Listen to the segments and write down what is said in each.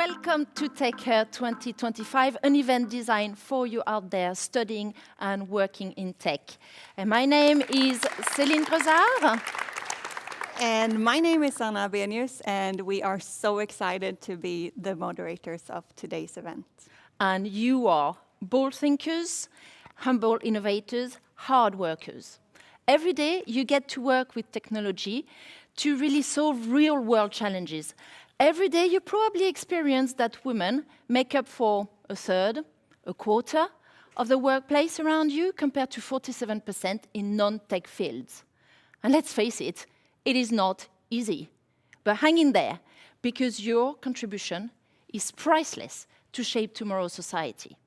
Welcome to Tech Care 2025, an event designed for you out there studying and working in tech. And my name is Céline Grezard. And my name is Anna Benius, and we are so excited to be the moderators of today's event. And you are bold thinkers, humble innovators, hard workers. Every day you get to work with technology to really solve real-world challenges. Every day you probably experience that women make up for a third, a quarter of the workplace around you compared to 47% in non-tech fields. And let's face it, it is not easy. But hang in there, because your contribution is priceless to shape tomorrow's society.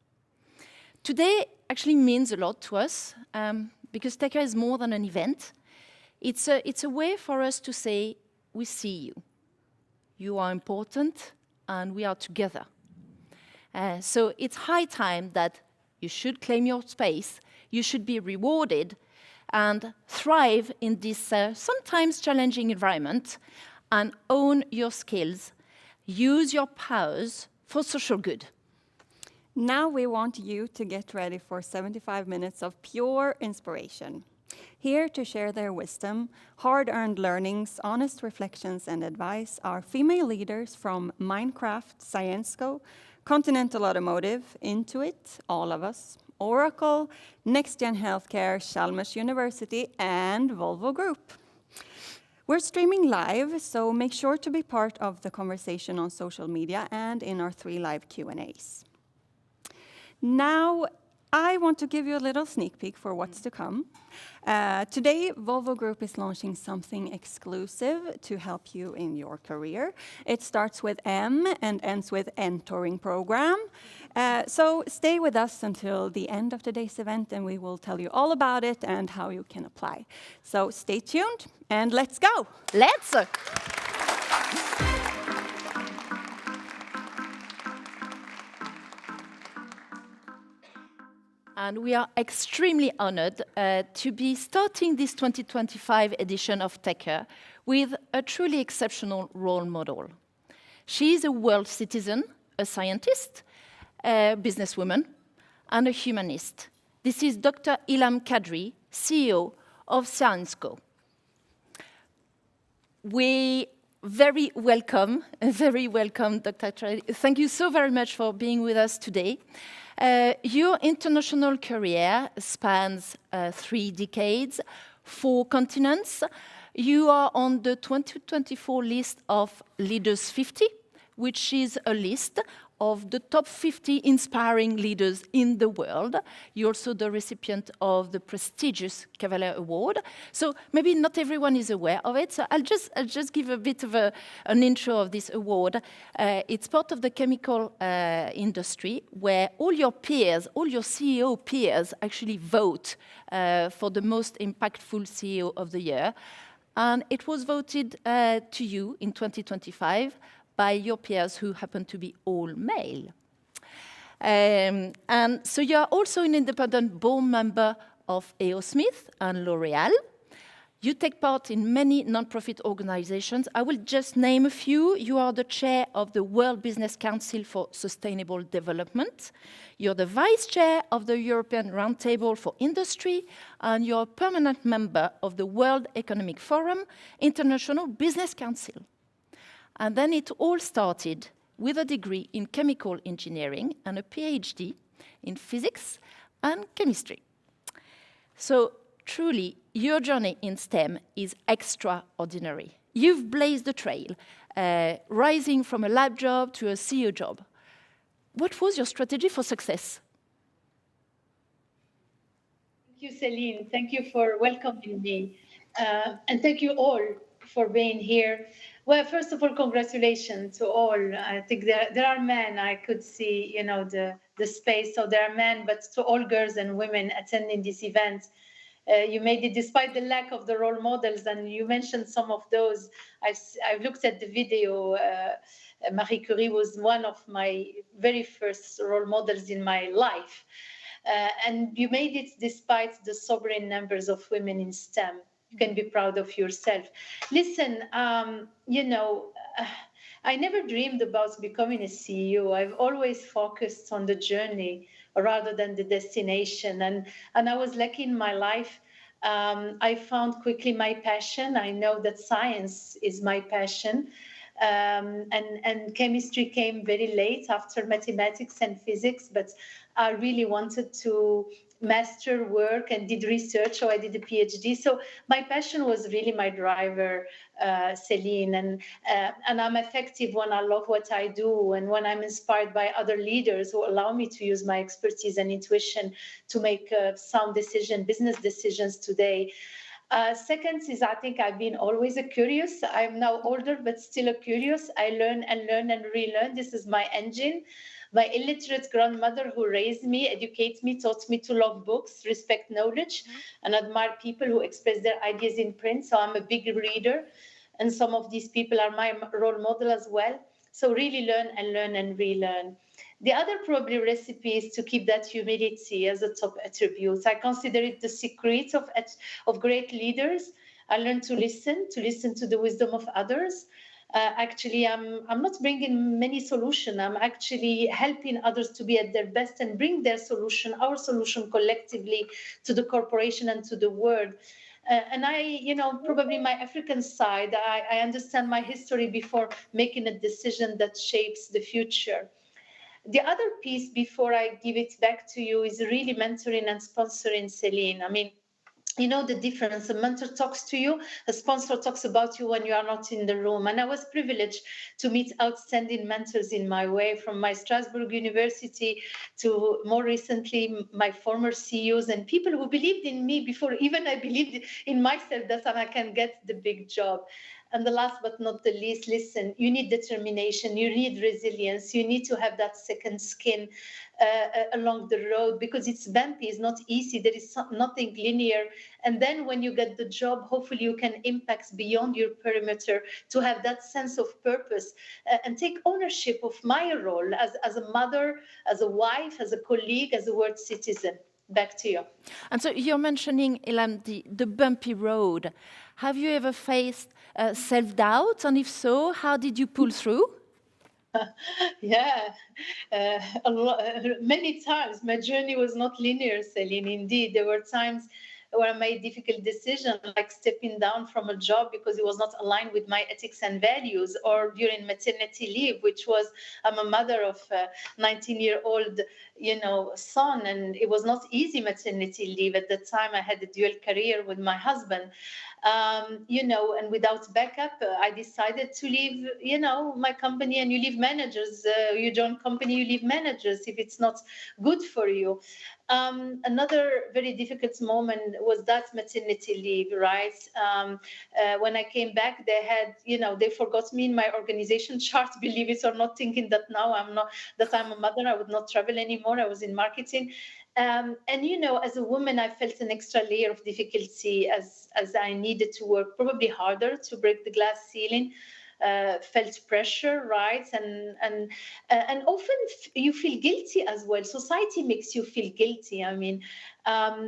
Today actually means a lot to us, because Tech Care is more than an event. It's a way for us to say, we see you. You are important, and we are together. So it's high time that you should claim your space, you should be rewarded, and thrive in this sometimes challenging environment, and own your skills, use your powers for social good. Now we want you to get ready for 75 minutes of pure inspiration. Here to share their wisdom, hard-earned learnings, honest reflections, and advice are female leaders from Minecraft, Syensqo, Continental Automotive, Intuit, all of us, Oracle, NextGen Healthcare, Chalmers University, and Volvo Group. We're streaming live, so make sure to be part of the conversation on social media and in our 3 live Q&As. Now, I want to give you a little sneak peek for what's to come. Today, Volvo Group is launching something exclusive to help you in your career. It starts with M and ends with Entouring program. So stay with us until the end of today's event, and we will tell you all about it and how you can apply. So stay tuned, and let's go. Let's! And we are extremely honored to be starting this 2025 edition of Tech Care with a truly exceptional role model. She is a world citizen, a scientist, a businesswoman, and a humanist. This is Dr. Ilham Kadri, CEO of Syensqo. We very welcome, Dr. Kadri. Thank you so very much for being with us today. Your international career spans 3 decades, 4 continents. You are on the 2024 list of Leaders 50, which is a list of the top 50 inspiring leaders in the world. You're also the recipient of the prestigious Cavalier Award. So maybe not everyone is aware of it. So I'll just give a bit of an intro of this award. It's part of the chemical industry where all your peers, all your CEO peers actually vote for the most impactful CEO of the year. And it was voted to you in 2025 by your peers who happen to be all male. And so you are also an independent board member of A.O. Smith and L'Oréal. You take part in many non-profit organizations. I will just name a few. You are the chair of the World Business Council for Sustainable Development. You're the vice chair of the European Roundtable for Industry, and you're a permanent member of the World Economic Forum, International Business Council. And then it all started with a degree in chemical engineering and a PhD in physics and chemistry. So truly, your journey in STEM is extraordinary. You've blazed the trail, rising from a lab job to a CEO job. What was your strategy for success? Thank you, Céline. Thank you for welcoming me. And thank you all for being here. Well, first of all, congratulations to all. I think there are men. I could see, the space. So there are men, but to all girls and women attending this event, you made it despite the lack of the role models. And you mentioned some of those. I've looked at the video. Marie Curie was one of my very first role models in my life. And you made it despite the sobering numbers of women in STEM. You can be proud of yourself. Listen, I never dreamed about becoming a CEO. I've always focused on the journey rather than the destination. And I was lucky in my life. I found quickly my passion. I know that science is my passion. And chemistry came very late after mathematics and physics, but I really wanted to master work and did research, so I did a PhD. So my passion was really my driver, Celine, and I'm effective when I love what I do and when I'm inspired by other leaders who allow me to use my expertise and intuition to make sound business decisions today. Second is, I think I've been always a curious. I'm now older, but still a curious. I learn and relearn. This is my engine. My illiterate grandmother who raised me, educates me, taught me to love books, respect knowledge, and admire people who express their ideas in print. So I'm a big reader, and some of these people are my role model as well. So really learn and relearn. The other probably recipe is to keep that humility as a top attribute. I consider it the secret of great leaders. I learned to listen to the wisdom of others. Actually, I'm not bringing many solutions. I'm actually helping others to be at their best and bring their solution, our solution collectively to the corporation and to the world. And I, probably my African side, I understand my history before making a decision that shapes the future. The other piece before I give it back to you is really mentoring and sponsoring, Celine. I mean, you know the difference. A mentor talks to you, a sponsor talks about you when you are not in the room. And I was privileged to meet outstanding mentors in my way, from my Strasbourg University to more recently my former CEOs and people who believed in me before even I believed in myself that I can get the big job. And the last but not the least, listen, you need determination, you need resilience, you need to have that second skin along the road, because it's bumpy, it's not easy, there is nothing linear. And then when you get the job, hopefully you can impact beyond your perimeter to have that sense of purpose and take ownership of my role as a mother, as a wife, as a colleague, as a world citizen. Back to you. And so you're mentioning, Ilham, the bumpy road. Have you ever faced self-doubt? And if so, how did you pull through? Yeah, many times. My journey was not linear, Celine. Indeed, there were times where I made difficult decisions, like stepping down from a job because it was not aligned with my ethics and values, or during maternity leave, which was, I'm a mother of a 19-year-old, son, and it was not easy maternity leave. At the time, I had a dual career with my husband. And without backup, I decided to leave, my company. And you leave managers, you join company, you leave managers if it's not good for you. Another very difficult moment was that maternity leave, right? When I came back, they had, they forgot me in my organization chart, believe it or not, thinking that now I'm a mother, I would not travel anymore. I was in marketing. And, as a woman, I felt an extra layer of difficulty as I needed to work probably harder to break the glass ceiling. Felt pressure, right? And often you feel guilty as well. Society makes you feel guilty. I mean,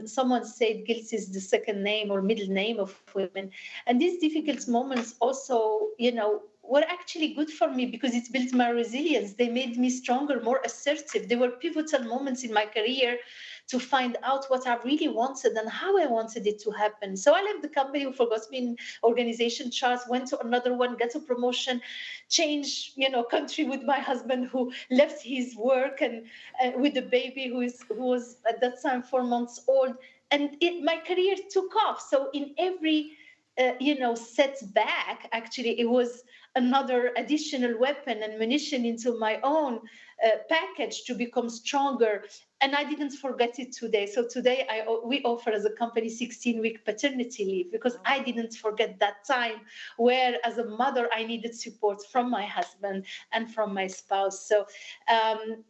someone said guilt is the second name or middle name of women. And these difficult moments also, were actually good for me because it built my resilience. They made me stronger, more assertive. They were pivotal moments in my career to find out what I really wanted and how I wanted it to happen. So I left the company who forgot me in organization charts, went to another one, got a promotion, changed, country with my husband who left his work and with a baby who was at that time 4 months old. And my career took off. So in every setback, actually, it was another additional weapon and munition into my own package to become stronger. And I didn't forget it today. So today we offer as a company 16-week paternity leave because I didn't forget that time where as a mother, I needed support from my husband and from my spouse. So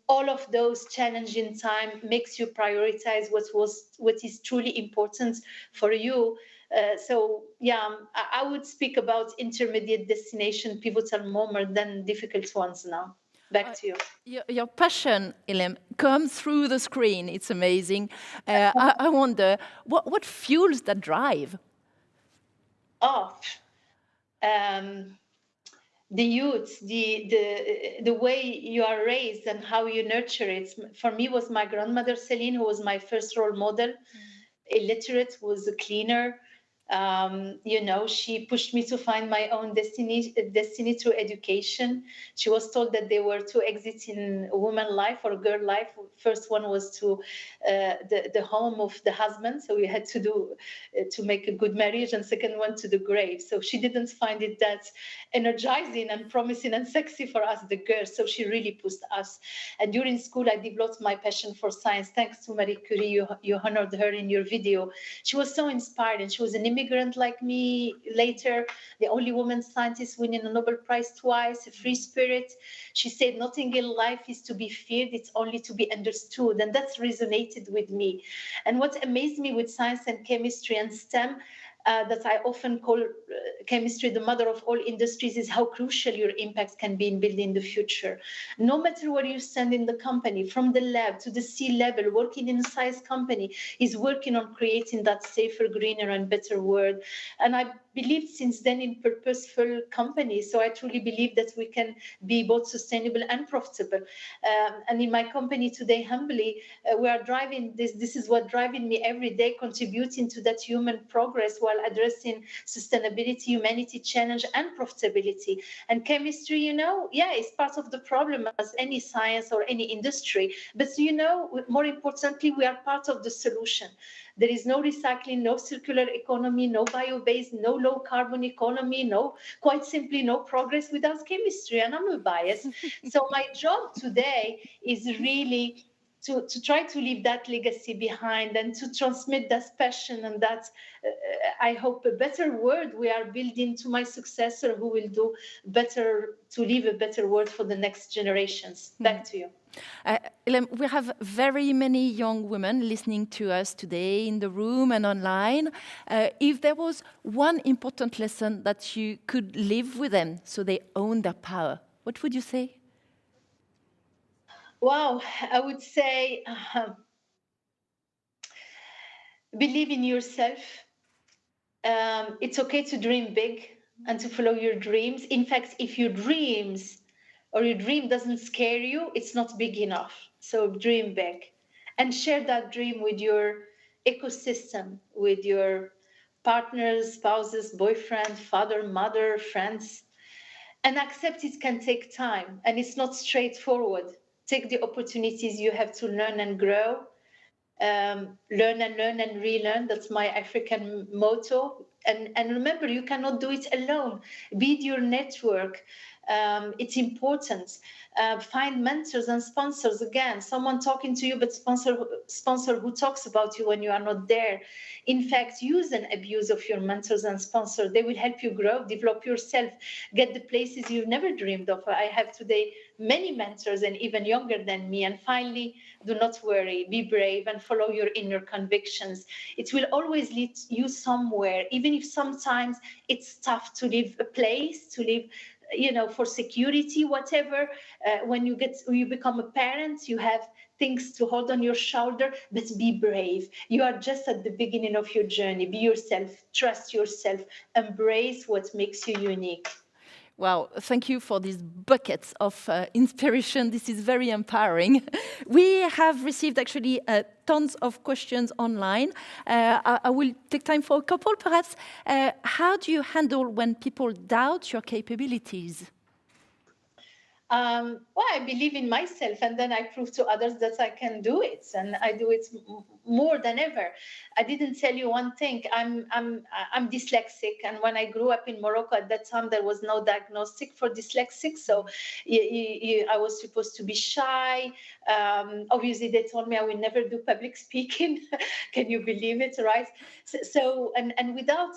all of those challenging time makes you prioritize what is truly important for you. I would speak about intermediate destination, pivotal moment than difficult ones now. Back to you. Your passion, Ilham, comes through the screen. It's amazing. I wonder, what fuels that drive? the youth, the way you are raised and how you nurture it. For me, was my grandmother Celine, who was my first role model. Illiterate, was a cleaner. She pushed me to find my own destiny through education. She was told that there were two exits in woman life or girl life. First one was to the home of the husband, so we had to do to make a good marriage, and second one to the grave. So she didn't find it that energizing and promising and sexy for us, the girls. So she really pushed us. And during school, I developed my passion for science. Thanks to Marie Curie, you honored her in your video. She was so inspired, and she was an immigrant like me later, the only woman scientist winning a Nobel Prize twice, a free spirit. She said, nothing in life is to be feared, it's only to be understood. And that's resonated with me. And what amazed me with science and chemistry and STEM, that I often call chemistry the mother of all industries, is how crucial your impact can be in building the future. No matter where you stand in the company, from the lab to the C-level, working in a size company is working on creating that safer, greener, and better world. And I believed since then in purposeful companies. So I truly believe that we can be both sustainable and profitable. And in my company today, humbly, we are driving this. This is what driving me every day, contributing to that human progress while addressing sustainability, humanity challenge, and profitability. And chemistry, is part of the problem as any science or any industry. But, more importantly, we are part of the solution. There is no recycling, no circular economy, no bio-based, no low carbon economy, quite simply no progress without chemistry. And I'm a bias. So my job today is really to try to leave that legacy behind and to transmit that passion and that, I hope, a better world we are building to my successor, who will do better, to leave a better world for the next generations. Back to you. Ilham, we have very many young women listening to us today in the room and online. If there was one important lesson that you could leave with them so they own their power, what would you say? Wow, I would say believe in yourself. It's okay to dream big and to follow your dreams. In fact, if your dreams or your dream doesn't scare you, it's not big enough. So dream big and share that dream with your ecosystem, with your partners, spouses, boyfriend, father, mother, friends, and accept it can take time and it's not straightforward. Take the opportunities you have to learn and grow. Learn and relearn. That's my African motto. And remember, you cannot do it alone. Build your network. It's important. Find mentors and sponsors. Again, someone talking to you, but sponsor who talks about you when you are not there. In fact, use and abuse of your mentors and sponsors. They will help you grow, develop yourself, get the places you've never dreamed of. I have today many mentors and even younger than me. And finally, do not worry, be brave and follow your inner convictions. It will always lead you somewhere, even if sometimes it's tough to leave a place, to leave, for security, whatever. When you become a parent, you have things to hold on your shoulder, but be brave. You are just at the beginning of your journey. Be yourself, trust yourself, embrace what makes you unique. Wow, thank you for these buckets of inspiration. This is very empowering. We have received actually tons of questions online. I will take time for a couple, perhaps. How do you handle when people doubt your capabilities? Well, I believe in myself, and then I prove to others that I can do it, and I do it more than ever. I didn't tell you one thing. I'm dyslexic, and when I grew up in Morocco at that time, there was no diagnostic for dyslexic, so I was supposed to be shy. Obviously, they told me I will never do public speaking. Can you believe it, right? So and without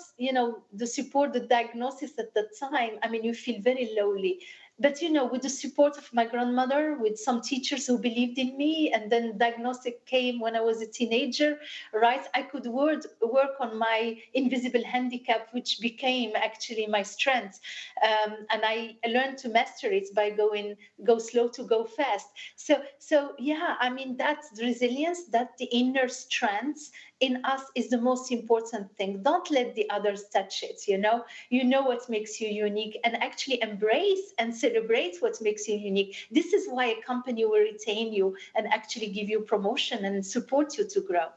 the support, the diagnosis at that time, I mean, you feel very lowly. But, with the support of my grandmother, with some teachers who believed in me, and then diagnostic came when I was a teenager, right? I could work on my invisible handicap, which became actually my strength. And I learned to master it by go slow to go fast. So yeah, I mean, that's the resilience, that's the inner strength. in us is the most important thing. Don't let the others touch it, you know? You know what makes you unique, and actually embrace and celebrate what makes you unique. This is why a company will retain you and actually give you promotion and support you to grow.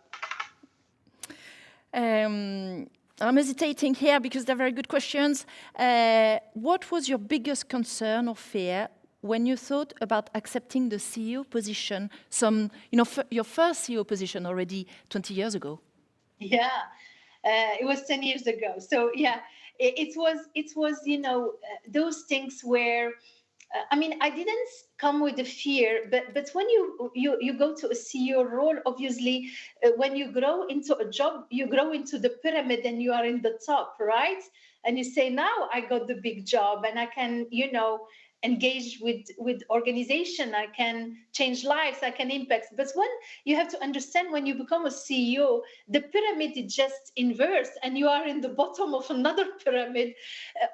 I'm hesitating here because they're very good questions. What was your biggest concern or fear when you thought about accepting the CEO position, your first CEO position already 20 years ago? Yeah, it was 10 years ago. So yeah, it was, you know, those things where, I mean, I didn't come with the fear, but when you go to a CEO role, obviously, when you grow into a job, you grow into the pyramid and you are in the top, right? And you say, now I got the big job and I can, you know, engage with organization, I can change lives, I can impact. But when you have to understand, when you become a CEO, the pyramid is just inverse and you are in the bottom of another pyramid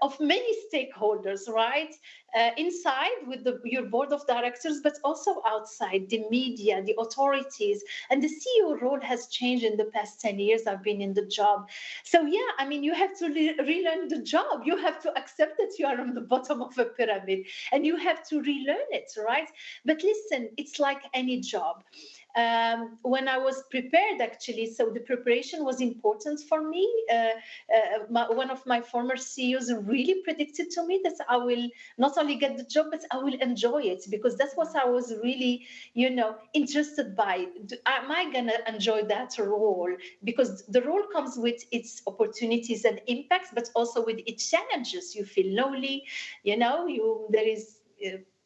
of many stakeholders, right? Inside with your board of directors, but also outside, the media, the authorities. And the CEO role has changed in the past 10 years I've been in the job. So yeah, I mean, you have to relearn the job. You have to accept that you are on the bottom of a pyramid and you have to relearn it, right? But listen, it's like any job. When I was prepared, actually, so the preparation was important for me. One of my former CEOs really predicted to me that I will not only get the job, but I will enjoy it, because that's what I was really, you know, interested by. Am I going to enjoy that role? Because the role comes with its opportunities and impacts, but also with its challenges. You feel lonely, you know, there is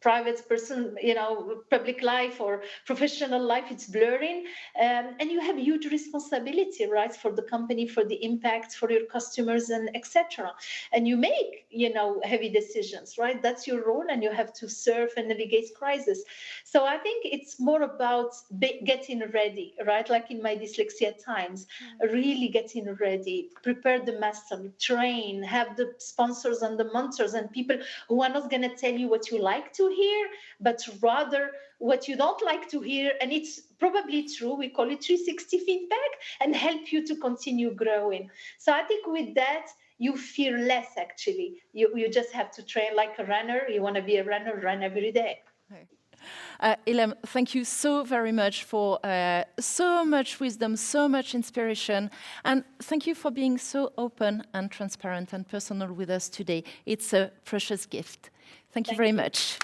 private person, you know, public life or professional life, it's blurring. And you have huge responsibility, right, for the company, for the impact, for your customers, and etc. And you make, you know, heavy decisions, right? That's your role, and you have to serve and navigate crisis. So I think it's more about getting ready, right? Like in my dyslexia times, really getting ready, prepare the master, train, have the sponsors and the mentors and people who are not going to tell you what you like to hear, but rather what you don't like to hear. And it's probably true. We call it 360 feedback, and help you to continue growing. So I think with that, you fear less, actually. You just have to train like a runner. You want to be a runner, run every day. Ilham, thank you so very much for so much wisdom, so much inspiration, and thank you for being so open and transparent and personal with us today. It's a precious gift. Thank you very much.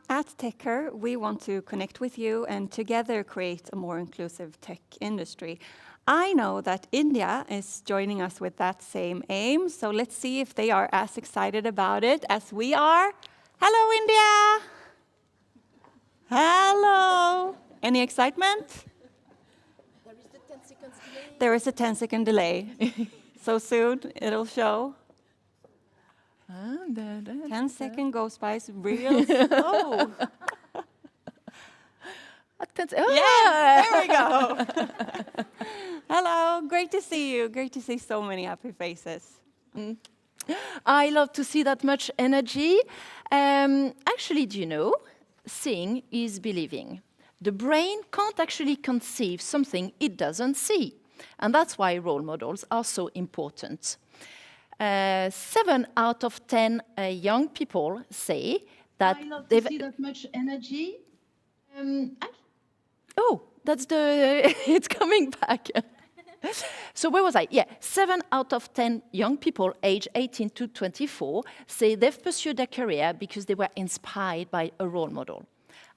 At Techher, we want to connect with you and together create a more inclusive tech industry. I know that India is joining us with that same aim, so let's see if they are as excited about it as we are. Hello, India! Hello! Any excitement? There is a 10-second delay. So soon it'll show. 10 seconds goes by real slow. Yes, there we go. Hello, great to see you. Great to see so many happy faces. I love to see that much energy. Actually, do you know, seeing is believing. The brain can't actually conceive something it doesn't see. And that's why role models are so important. 7 out of 10 young people say that I love to see that much energy. Oh, that's the... it's coming back. So where was I? Yeah, 7 out of 10 young people aged 18 to 24 say they've pursued their career because they were inspired by a role model.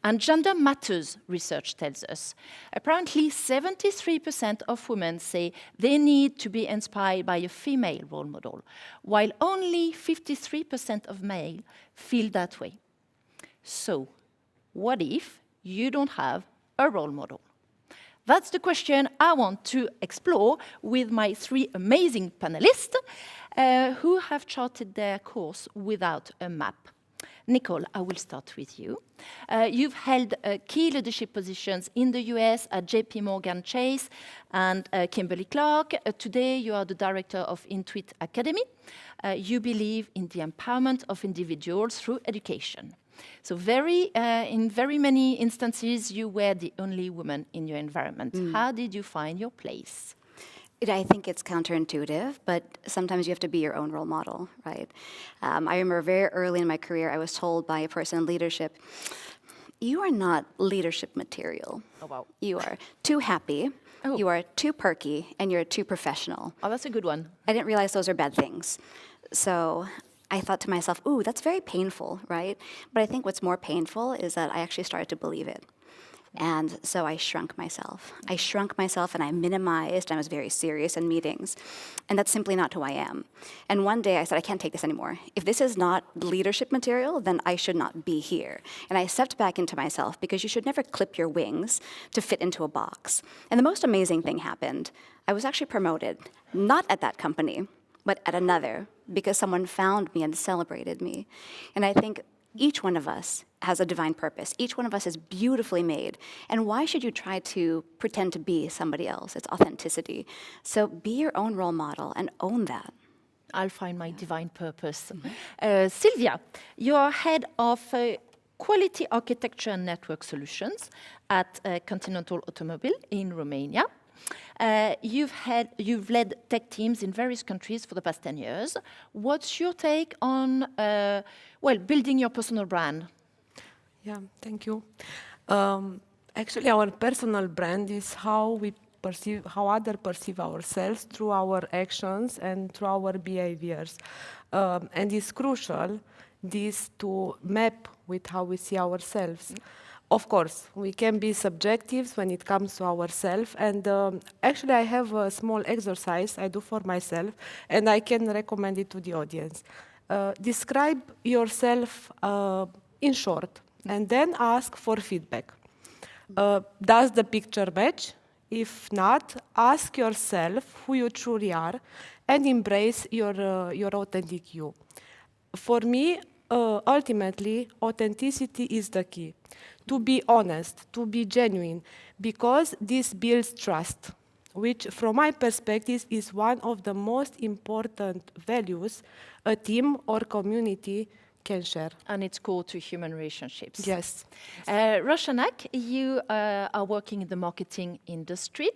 And gender matters, research tells us. Apparently, 73% of women say they need to be inspired by a female role model, while only 53% of males feel that way. So, what if you don't have a role model? That's the question I want to explore with my 3 amazing panelists who have charted their course without a map. Nicole, I will start with you. You've held key leadership positions in the US at JP Morgan Chase and Kimberly-Clark. Today, you are the director of Intuit Academy. You believe in the empowerment of individuals through education. So in very many instances, you were the only woman in your environment. How did you find your place? I think it's counterintuitive, but sometimes you have to be your own role model, right? I remember very early in my career, I was told by a person in leadership, you are not leadership material. Oh, wow. You are too happy, you are too perky, and you're too professional. Oh, that's a good one. I didn't realize those are bad things. So I thought to myself, ooh, that's very painful, right? But I think what's more painful is that I actually started to believe it. And so I shrunk myself. And I minimized, and I was very serious in meetings. And that's simply not who I am. And one day I said, I can't take this anymore. If this is not leadership material, then I should not be here. And I stepped back into myself, because you should never clip your wings to fit into a box. And the most amazing thing happened. I was actually promoted, not at that company, but at another, because someone found me and celebrated me. And I think each one of us has a divine purpose. Each one of us is beautifully made. And why should you try to pretend to be somebody else? It's authenticity. So be your own role model and own that. I'll find my divine purpose. Silvia, you are head of Quality Architecture and Network Solutions at Continental Automotive in Romania. You've led tech teams in various countries for the past 10 years. What's your take on, building your personal brand? Yeah, thank you. Actually, our personal brand is how others perceive ourselves through our actions and through our behaviors. And it's crucial, this to map with how we see ourselves. Of course, we can be subjective when it comes to ourselves. And actually, I have a small exercise I do for myself, and I can recommend it to the audience. Describe yourself in short, and then ask for feedback. Does the picture match? If not, ask yourself who you truly are, and embrace your authentic you. For me, ultimately, authenticity is the key. To be honest, to be genuine, because this builds trust, which from my perspective is one of the most important values a team or community can share. And it's core to human relationships. Yes. Roshanak, you are working in the marketing industry.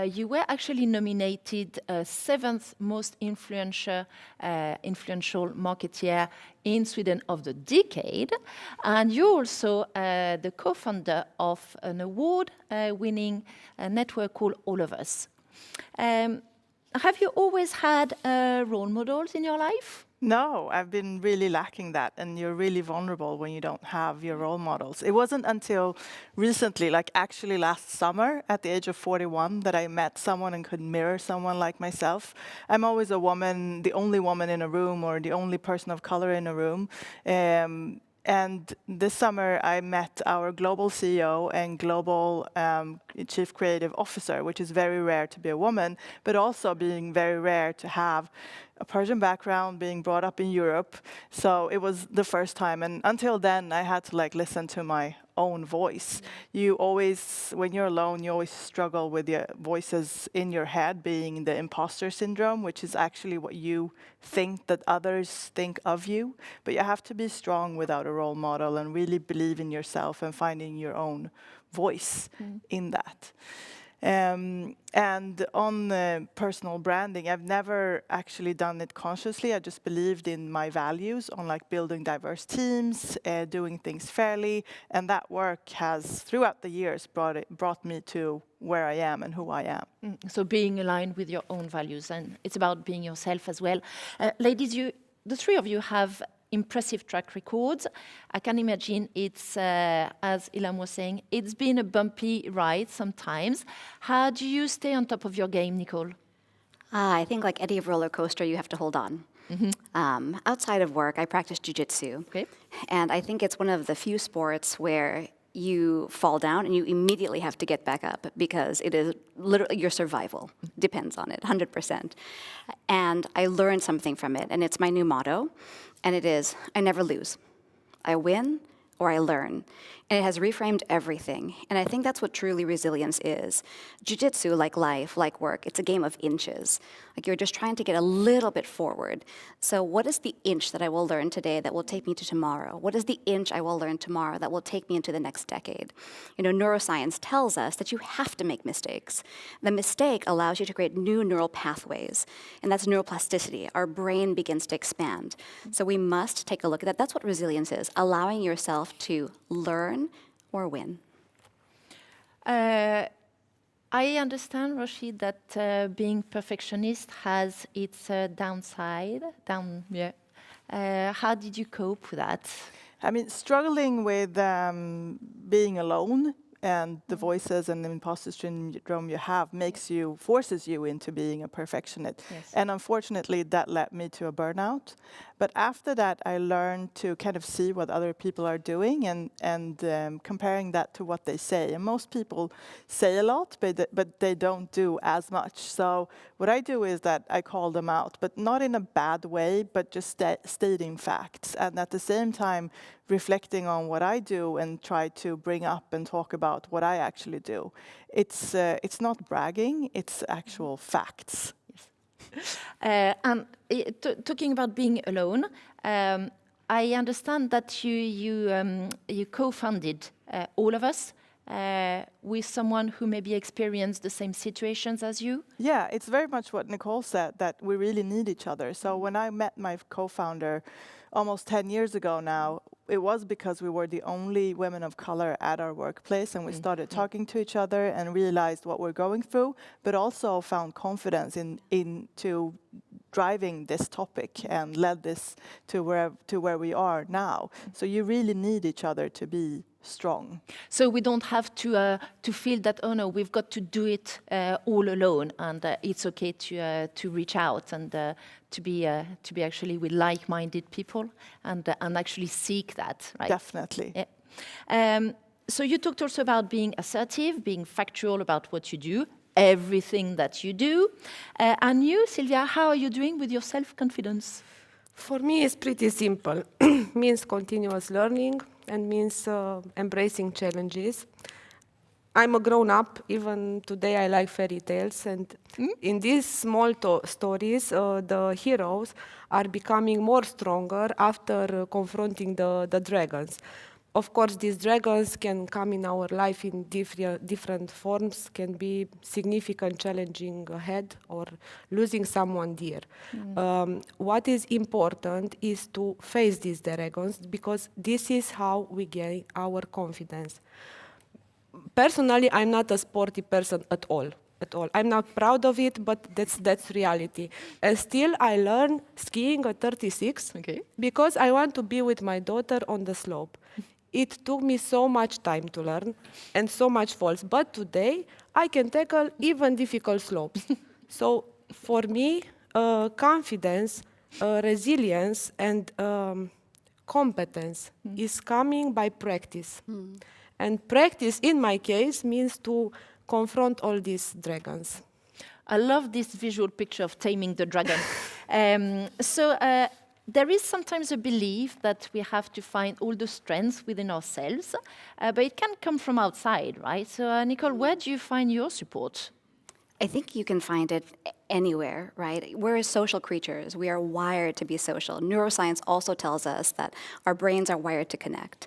You were actually nominated 7th most influential marketeer in Sweden of the decade. And you're also the co-founder of an award-winning network called All of Us. Have you always had role models in your life? No, I've been really lacking that, and you're really vulnerable when you don't have your role models. It wasn't until recently, like actually last summer, at the age of 41, that I met someone and could mirror someone like myself. I'm always a woman, the only woman in a room, or the only person of color in a room. And this summer, I met our global CEO and global chief creative officer, which is very rare to be a woman, but also being very rare to have a Persian background, being brought up in Europe. So it was the first time. And until then, I had to listen to my own voice. You always, when you're alone, you always struggle with the voices in your head, being the imposter syndrome, which is actually what you think that others think of you. But you have to be strong without a role model and really believe in yourself and finding your own voice in that. And on personal branding, I've never actually done it consciously. I just believed in my values on building diverse teams, doing things fairly, and that work has, throughout the years, brought me to where I am and who I am. So being aligned with your own values, and it's about being yourself as well. Ladies, the three of you have impressive track records. I can imagine it's, as Ilham was saying, it's been a bumpy ride sometimes. How do you stay on top of your game, Nicole? I think like any roller coaster, you have to hold on. Outside of work, I practice jiu-jitsu. Okay. And I think it's one of the few sports where you fall down and you immediately have to get back up, because it is literally your survival depends on it, 100%. And I learned something from it, and it's my new motto, and it is, I never lose. I win or I learn. And it has reframed everything. And I think that's what truly resilience is. Jiu-jitsu, like life, like work, it's a game of inches. Like you're just trying to get a little bit forward. So what is the inch that I will learn today that will take me to tomorrow? What is the inch I will learn tomorrow that will take me into the next decade? You know, neuroscience tells us that you have to make mistakes. The mistake allows you to create new neural pathways. And that's neuroplasticity. Our brain begins to expand. So we must take a look at that. That's what resilience is, allowing yourself to learn or win. I understand, Roshi, that being perfectionist has its downside. How did you cope with that? I mean, struggling with being alone and the voices and the imposter syndrome you have forces you into being a perfectionist. Yes. And unfortunately, that led me to a burnout. But after that, I learned to kind of see what other people are doing and comparing that to what they say. And most people say a lot, but they don't do as much. So what I do is that I call them out, but not in a bad way, but just stating facts. And at the same time, reflecting on what I do and try to bring up and talk about what I actually do. It's not bragging, it's actual facts. And talking about being alone, I understand that you co-founded All of Us with someone who maybe experienced the same situations as you. Yeah, it's very much what Nicole said, that we really need each other. So when I met my co-founder almost 10 years ago now, it was because we were the only women of color at our workplace, and we started talking to each other and realized what we're going through, but also found confidence into driving this topic and led this to where we are now. So you really need each other to be strong. So we don't have to feel that, oh no, we've got to do it all alone, and it's okay to reach out and to be actually with like-minded people and actually seek that, right? Definitely. Yeah. So you talked also about being assertive, being factual about what you do, everything that you do. And you, Silvia, how are you doing with your self-confidence? For me, it's pretty simple. Means continuous learning and means embracing challenges. I'm a grown-up. Even today, I like fairy tales. And in these small stories, the heroes are becoming more stronger after confronting the dragons. Of course, these dragons can come in our life in different forms, can be significant, challenging ahead, or losing someone dear. What is important is to face these dragons, because this is how we gain our confidence. Personally, I'm not a sporty person at all. I'm not proud of it, but that's reality. And still, I learn skiing at 36 because I want to be with my daughter on the slope. It took me so much time to learn and so much falls. But today, I can tackle even difficult slopes. So for me, confidence, resilience, and competence is coming by practice. And practice, in my case, means to confront all these dragons. I love this visual picture of taming the dragon. There is sometimes a belief that we have to find all the strengths within ourselves, but it can come from outside, right? So, Nicole, where do you find your support? I think you can find it anywhere, right? We're social creatures. We are wired to be social. Neuroscience also tells us that our brains are wired to connect.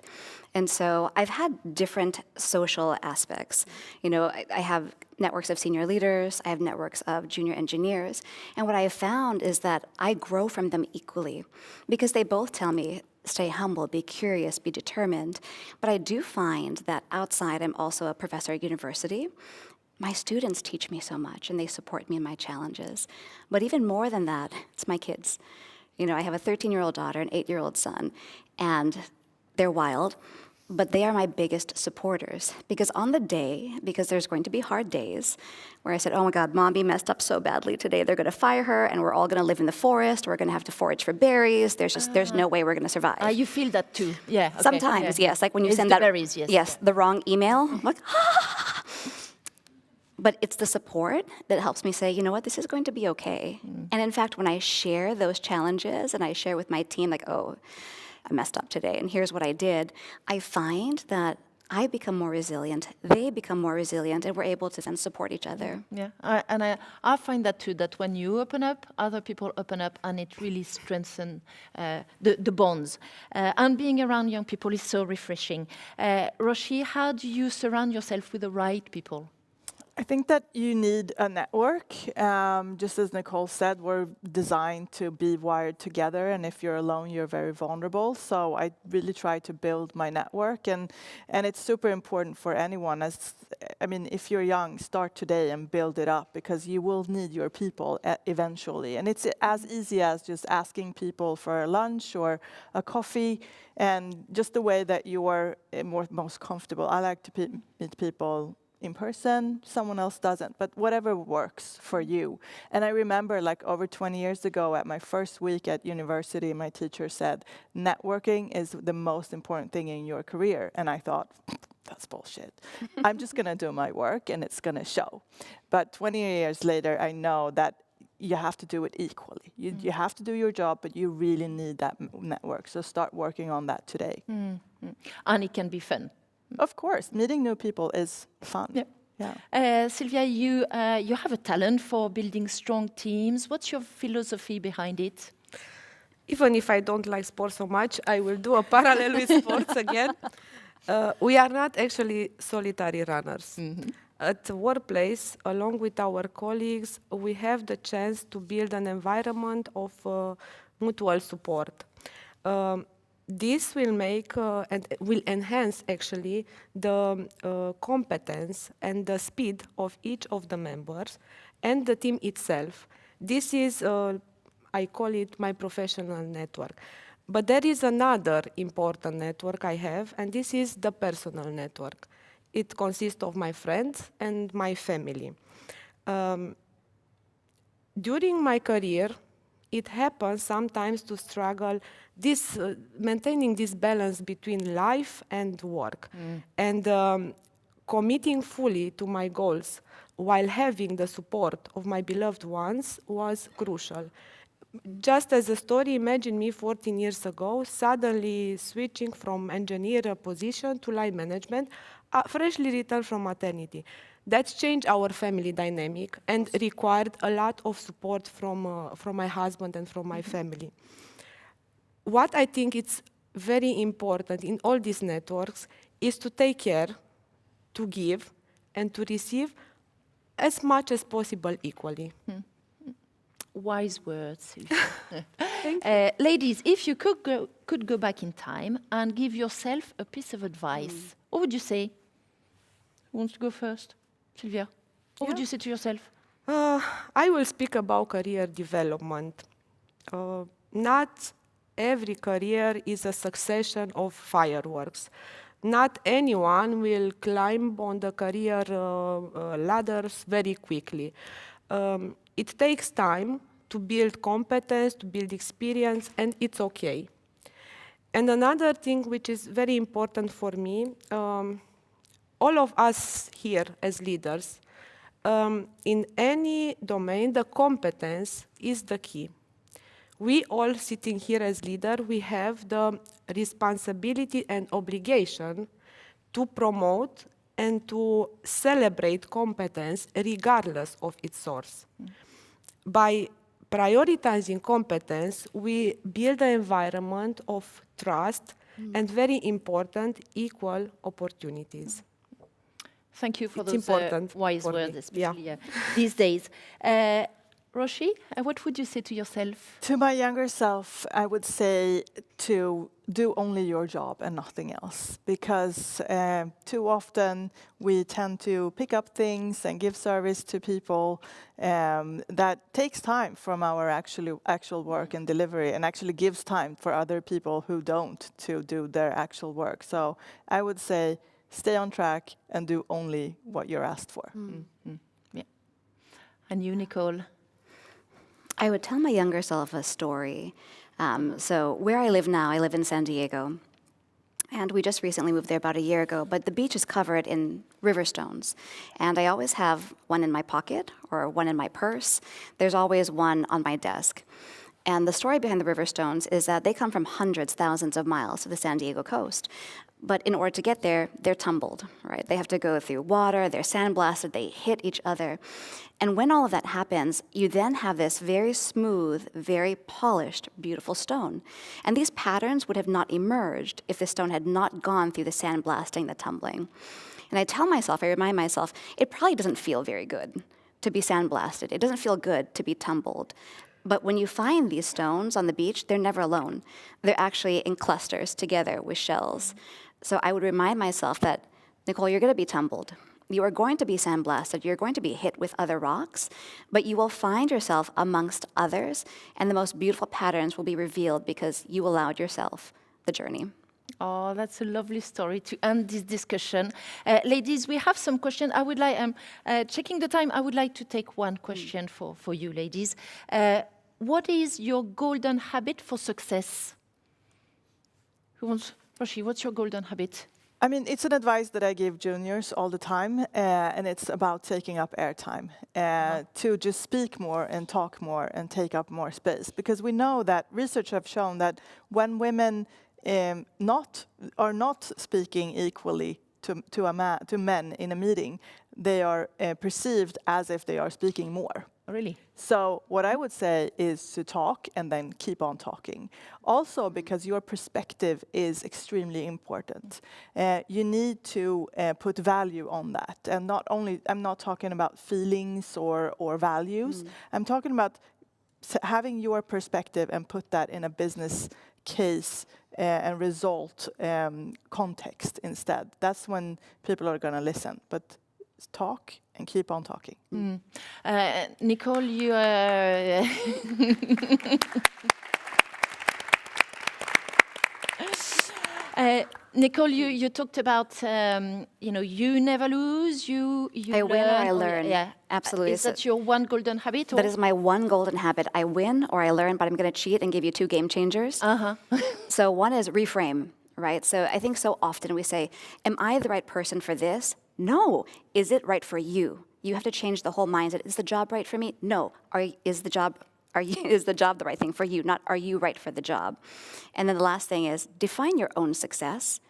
And so I've had different social aspects. You know, I have networks of senior leaders, I have networks of junior engineers, and what I have found is that I grow from them equally, because they both tell me, stay humble, be curious, be determined. But I do find that outside, I'm also a professor at university. My students teach me so much, and they support me in my challenges. But even more than that, it's my kids. You know, I have a 13-year-old daughter, an 8-year-old son, and they're wild, but they are my biggest supporters. Because on the day, because there's going to be hard days, where I said, oh my God, Mommy messed up so badly today, they're gonna fire her, and we're all gonna live in the forest, we're gonna have to forage for berries, there's no way we're gonna survive. You feel that too? Yeah. Okay. Sometimes, yes, like when you it's send the that, berries, yes. the wrong email, I'm like, But it's the support that helps me say, you know what, this is going to be okay. And in fact, when I share those challenges and I share with my team, like, oh, I messed up today, and here's what I did, I find that I become more resilient, they become more resilient, and we're able to then support each other. Yeah, I find that too, that when you open up, other people open up, and it really strengthens the bonds. And being around young people is so refreshing. Roshi, how do you surround yourself with the right people? I think that you need a network. Just as Nicole said, we're designed to be wired together, and if you're alone, you're very vulnerable. So I really try to build my network, and it's super important for anyone. If you're young, start today and build it up, because you will need your people eventually. And it's as easy as just asking people for a lunch or a coffee, and just the way that you are most comfortable. I like to meet people in person, someone else doesn't, but whatever works for you. And I remember, like, over 20 years ago at my first week at university, my teacher said, networking is the most important thing in your career. And I thought, that's bullshit. I'm just gonna do my work and it's gonna show. But 20 years later, I know that you have to do it equally. You have to do your job, but you really need that network. So start working on that today. And it can be fun. Of course, meeting new people is fun. Yeah. Yeah. Sylvia, you have a talent for building strong teams. What's your philosophy behind it? Even if I don't like sports so much, I will do a parallel with sports again. We are not actually solitary runners. At the workplace, along with our colleagues, we have the chance to build an environment of mutual support. This will make and will enhance actually the competence and the speed of each of the members and the team itself. This is, I call it my professional network. But there is another important network I have, and this is the personal network. It consists of my friends and my family. During my career, it happens sometimes to struggle maintaining this balance between life and work, and committing fully to my goals while having the support of my beloved ones was crucial. Just as a story, imagine me 14 years ago suddenly switching from engineer position to line management, freshly returned from maternity. That changed our family dynamic and required a lot of support from my husband and from my family. What I think is very important in all these networks is to take care, to give, and to receive as much as possible equally. Wise words, Sylvia. Ladies, if you could go back in time and give yourself a piece of advice, what would you say? Who wants to go first? Sylvia, what would you say to yourself? I will speak about career development. Not every career is a succession of fireworks. Not anyone will climb on the career ladders very quickly. It takes time to build competence, to build experience, and it's okay. And another thing which is very important for me, all of us here as leaders, in any domain, the competence is the key. We all sitting here as leaders, we have the responsibility and obligation to promote and to celebrate competence regardless of its source. By prioritizing competence, we build an environment of trust and, very important, equal opportunities. Thank you for It's those important wise for me. words, especially these days. Roshi, what would you say to yourself? To my younger self, I would say to do only your job and nothing else, because too often we tend to pick up things and give service to people that takes time from our actual work and delivery, and actually gives time for other people who don't to do their actual work. So I would say stay on track and do only what you're asked for. Yeah. And you, Nicole? I would tell my younger self a story. So where I live now, I live in San Diego. And we just recently moved there about a year ago, but the beach is covered in river stones. And I always have one in my pocket or one in my purse. There's always one on my desk. And the story behind the river stones is that they come from hundreds, thousands of miles to the San Diego coast. But in order to get there, they're tumbled, right? They have to go through water, they're sandblasted, they hit each other. And when all of that happens, you then have this very smooth, very polished, beautiful stone. And these patterns would have not emerged if the stone had not gone through the sandblasting, the tumbling. And I remind myself, it probably doesn't feel very good to be sandblasted. It doesn't feel good to be tumbled. But when you find these stones on the beach, they're never alone. They're actually in clusters together with shells. So I would remind myself that, Nicole, you're going to be tumbled. You are going to be sandblasted. You're going to be hit with other rocks, but you will find yourself amongst others, and the most beautiful patterns will be revealed because you allowed yourself the journey. Oh, that's a lovely story to end this discussion. Ladies, we have some questions. I would like, checking the time, I would like to take one question for you, ladies. What is your golden habit for success? Roshi, what's your golden habit? I mean, it's an advice that I give juniors all the time, and it's about taking up airtime, to just speak more and talk more and take up more space. Because we know that research have shown that when women are not speaking equally to men in a meeting, they are perceived as if they are speaking more. Really? So what I would say is to talk and then keep on talking. Also because your perspective is extremely important. You need to put value on that. And not only, I'm not talking about feelings or values. I'm talking about having your perspective and put that in a business case and result context instead. That's when people are going to listen. But talk and keep on talking. Nicole, you Nicole, you talked about you never lose, you I win or I learn. learn. Yeah, Absolutely. Is that your one golden habit? That is my one golden habit. I win or I learn, but I'm going to cheat and give you two game changers. So one is reframe, right? So I think so often we say, am I the right person for this? No. Is it right for you? You have to change the whole mindset. Is the job right for me? No. Is the job the right thing for you? Not are you right for the job? And then the last thing is define your own success,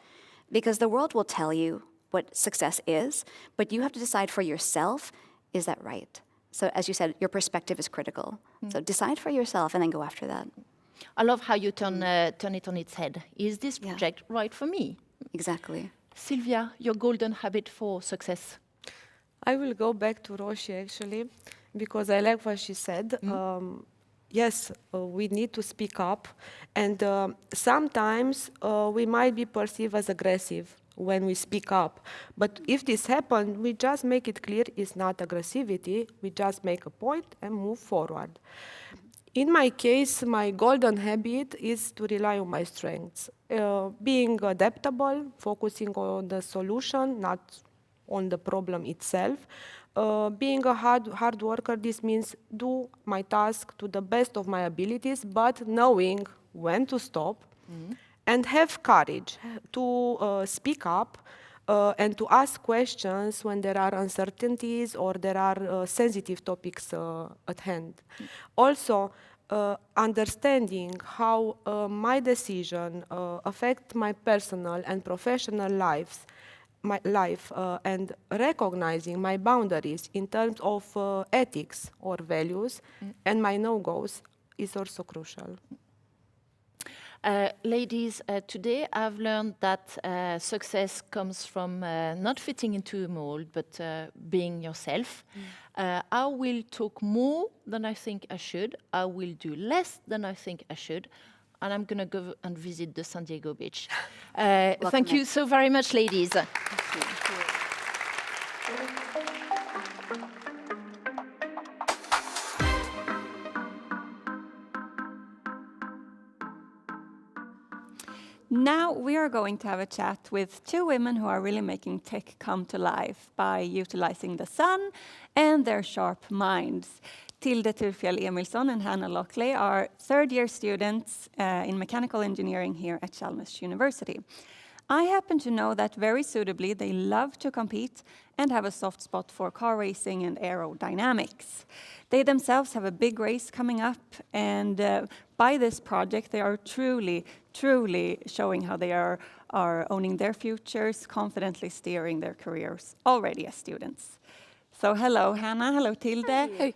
because the world will tell you what success is, but you have to decide for yourself, is that right? So as you said, your perspective is critical. So decide for yourself and then go after that. I love how you turn it on its head. Is this project right for me? Exactly. Silvia, your golden habit for success? I will go back to Roshi actually, because I like what she said. Yes, we need to speak up, and sometimes we might be perceived as aggressive when we speak up. But if this happens, we just make it clear it's not aggressivity, we just make a point and move forward. In my case, my golden habit is to rely on my strengths. Being adaptable, focusing on the solution, not on the problem itself. Being a hard worker, this means do my task to the best of my abilities, but knowing when to stop and have courage to speak up and to ask questions when there are uncertainties or there are sensitive topics at hand. Also, understanding how my decision affect my personal and professional life, and recognizing my boundaries in terms of ethics or values and my no-goes is also crucial. Ladies, today I've learned that success comes from not fitting into a mold, but being yourself. I will talk more than I think I should. I will do less than I think I should. And I'm going to go and visit the San Diego beach. Thank you so very much, ladies. Now we are going to have a chat with two women who are really making tech come to life by utilizing the sun and their sharp minds. Tilde Turfjell Emilsson and Hannah Lockley are third-year students in mechanical engineering here at Chalmers University. I happen to know that very suitably they love to compete and have a soft spot for car racing and aerodynamics. They themselves have a big race coming up, and by this project they are truly showing how they are owning their futures, confidently steering their careers already as students. So hello, Hannah. Hello, Tilde. Hey.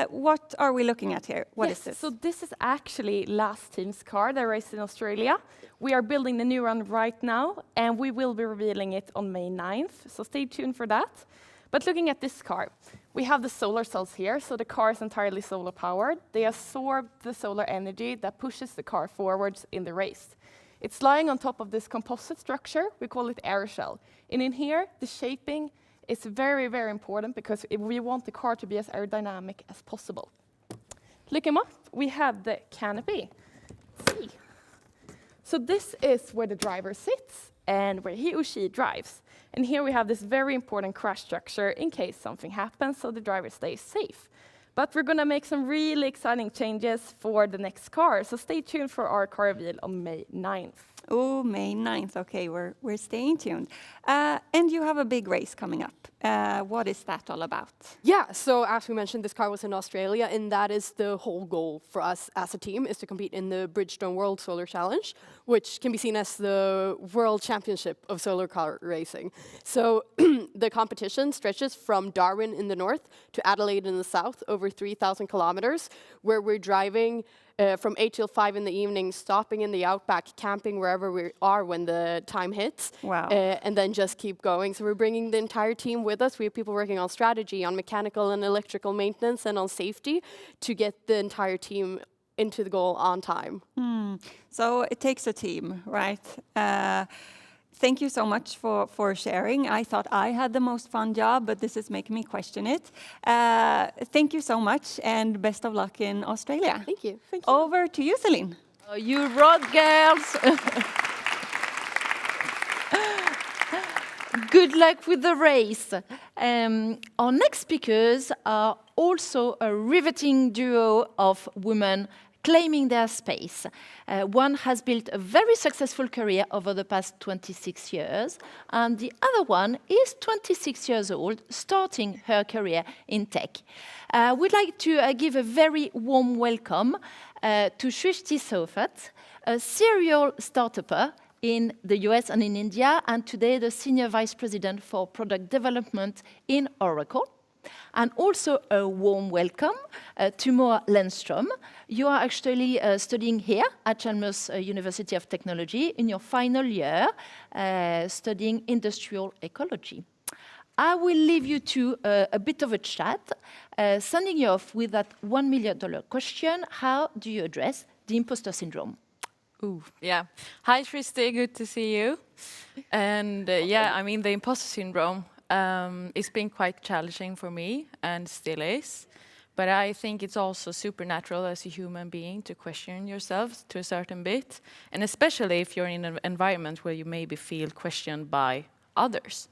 What are we looking at here? What is this? So this is actually last team's car that raced in Australia. We are building the new one right now, and we will be revealing it on May 9th. So stay tuned for that. But looking at this car, we have the solar cells here. So the car is entirely solar powered. They absorb the solar energy that pushes the car forwards in the race. It's lying on top of this composite structure. We call it aeroshell. And in here, the shaping is very, very important because we want the car to be as aerodynamic as possible. Looking up, we have the canopy. See. So this is where the driver sits and where he or she drives. And here we have this very important crash structure in case something happens so the driver stays safe. But we're going to make some really exciting changes for the next car. So stay tuned for our car reveal on May 9th. Oh, May 9th. Okay, we're staying tuned. And you have a big race coming up. What is that all about? Yeah, so as we mentioned, this car was in Australia, and that is the whole goal for us as a team, is to compete in the Bridgestone World Solar Challenge, which can be seen as the World Championship of solar car racing. So the competition stretches from Darwin in the north to Adelaide in the south, over 3,000 kilometers, where we're driving from 8 till 5 in the evening, stopping in the outback, camping wherever we are when the time hits. Wow. And then just keep going. So we're bringing the entire team with us. We have people working on strategy, on mechanical and electrical maintenance, and on safety to get the entire team into the goal on time. So it takes a team, right? Thank you so much for sharing. I thought I had the most fun job, but this is making me question it. Thank you so much, and best of luck in Australia. Thank you. Thank you. Over to you, Celine. You rock, girls. Good luck with the race. Our next speakers are also a riveting duo of women claiming their space. One has built a very successful career over the past 26 years, and the other one is 26 years old, starting her career in tech. We'd like to give a very warm welcome to Srishti Sofat, a serial startupper in the US and in India, and today the Senior Vice President for Product Development in Oracle. And also a warm welcome to Lennström. You are actually studying here at Chalmers University of Technology in your final year, studying industrial ecology. I will leave you to a bit of a chat, sending you off with that $1 million question. How do you address the imposter syndrome? Ooh, yeah. Hi, Srishti, good to see you. And yeah, I mean, the imposter syndrome, it's been quite challenging for me and still is. But I think it's also supernatural as a human being to question yourself to a certain bit. And especially if you're in an environment where you maybe feel questioned by others.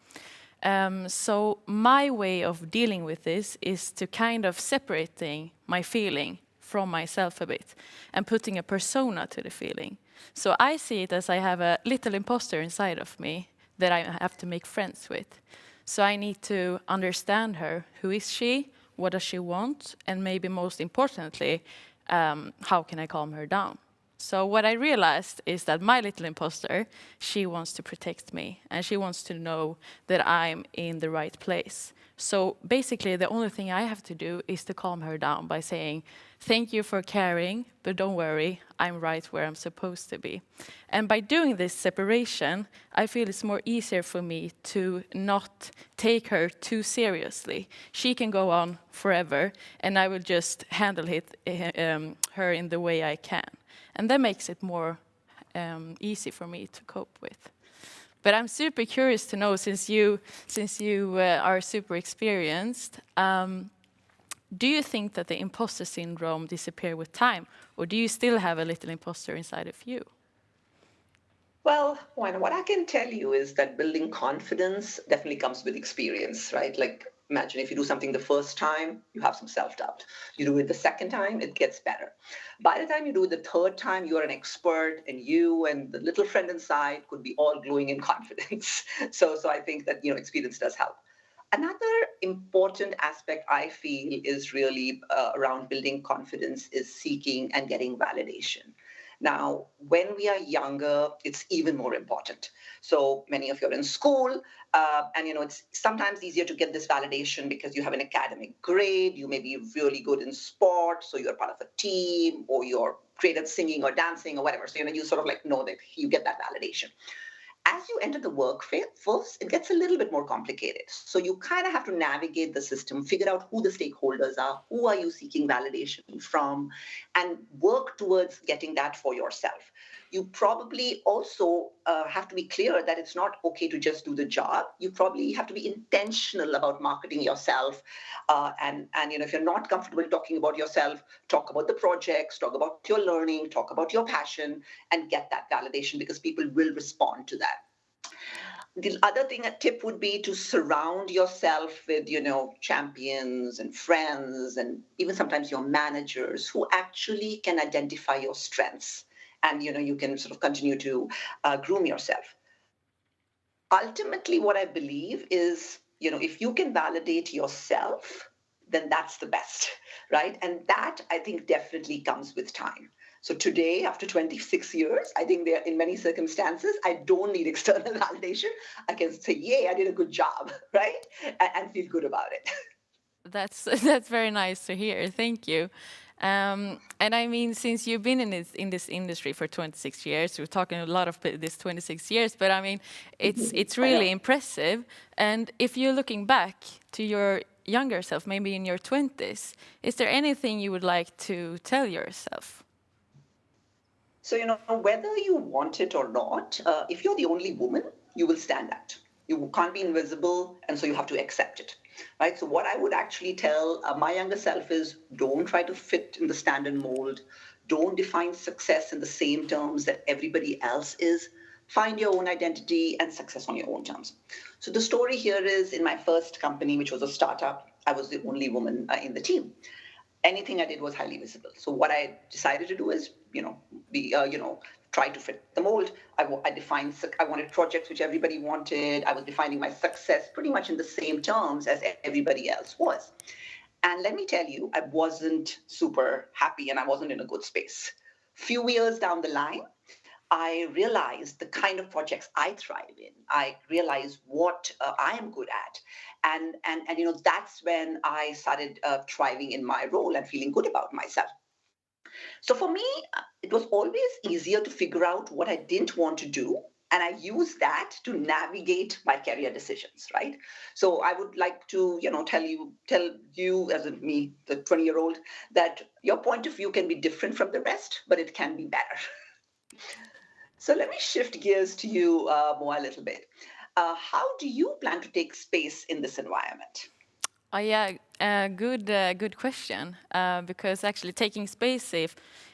So my way of dealing with this is to kind of separating my feeling from myself a bit and putting a persona to the feeling. So I see it as I have a little imposter inside of me that I have to make friends with. So I need to understand her. Who is she? What does she want? And maybe most importantly, how can I calm her down? So what I realized is that my little imposter, she wants to protect me. And she wants to know that I'm in the right place. So basically, the only thing I have to do is to calm her down by saying, thank you for caring, but don't worry, I'm right where I'm supposed to be. And by doing this separation, I feel it's more easier for me to not take her too seriously. She can go on forever, and I will just handle her in the way I can. And that makes it more easy for me to cope with. But I'm super curious to know, since you are super experienced, do you think that the imposter syndrome disappears with time, or do you still have a little imposter inside of you? Well, what I can tell you is that building confidence definitely comes with experience, right? Like imagine if you do something the first time, you have some self-doubt. You do it the second time, it gets better. By the time you do it the third time, you're an expert, and you and the little friend inside could be all glowing in confidence. So I think that, experience does help. Another important aspect I feel is really around building confidence is seeking and getting validation. Now, when we are younger, it's even more important. So many of you are in school, and it's sometimes easier to get this validation because you have an academic grade, you may be really good in sports, so you're part of a team, or you're great at singing or dancing or whatever. So you sort of know that you get that validation. As you enter the workforce, it gets a little bit more complicated. So you kind of have to navigate the system, figure out who the stakeholders are, who are you seeking validation from, and work towards getting that for yourself. You probably also have to be clear that it's not okay to just do the job. You probably have to be intentional about marketing yourself. And if you're not comfortable talking about yourself, talk about the projects, talk about your learning, talk about your passion, and get that validation because people will respond to that. The other thing, a tip would be to surround yourself with, champions and friends and even sometimes your managers who actually can identify your strengths. And, you can sort of continue to groom yourself. Ultimately, what I believe is, if you can validate yourself, then that's the best, right? And that, I think, definitely comes with time. So today, after 26 years, I think there, in many circumstances, I don't need external validation. I can say, yay, I did a good job, right? And feel good about it. That's very nice to hear. Thank you. And I mean, since you've been in this industry for 26 years, we're talking a lot of this 26 years, but I mean, it's really impressive. And if you're looking back to your younger self, maybe in your 20s, is there anything you would like to tell yourself? So, whether you want it or not, if you're the only woman, you will stand out. You can't be invisible, and so you have to accept it, right? So what I would actually tell my younger self is don't try to fit in the standard mold. Don't define success in the same terms that everybody else is. Find your own identity and success on your own terms. So the story here is in my first company, which was a startup, I was the only woman in the team. Anything I did was highly visible. So what I decided to do is, try to fit the mold. I wanted projects which everybody wanted. I was defining my success pretty much in the same terms as everybody else was. And let me tell you, I wasn't super happy and I wasn't in a good space. Few years down the line, I realized the kind of projects I thrive in. I realized what I am good at. And that's when I started thriving in my role and feeling good about myself. So for me, it was always easier to figure out what I didn't want to do. And I used that to navigate my career decisions, right? So I would like to, tell you as me, the 20-year-old, that your point of view can be different from the rest, but it can be better. So let me shift gears to you, Moa, a little bit. How do you plan to take space in this environment? Good question. Because actually taking space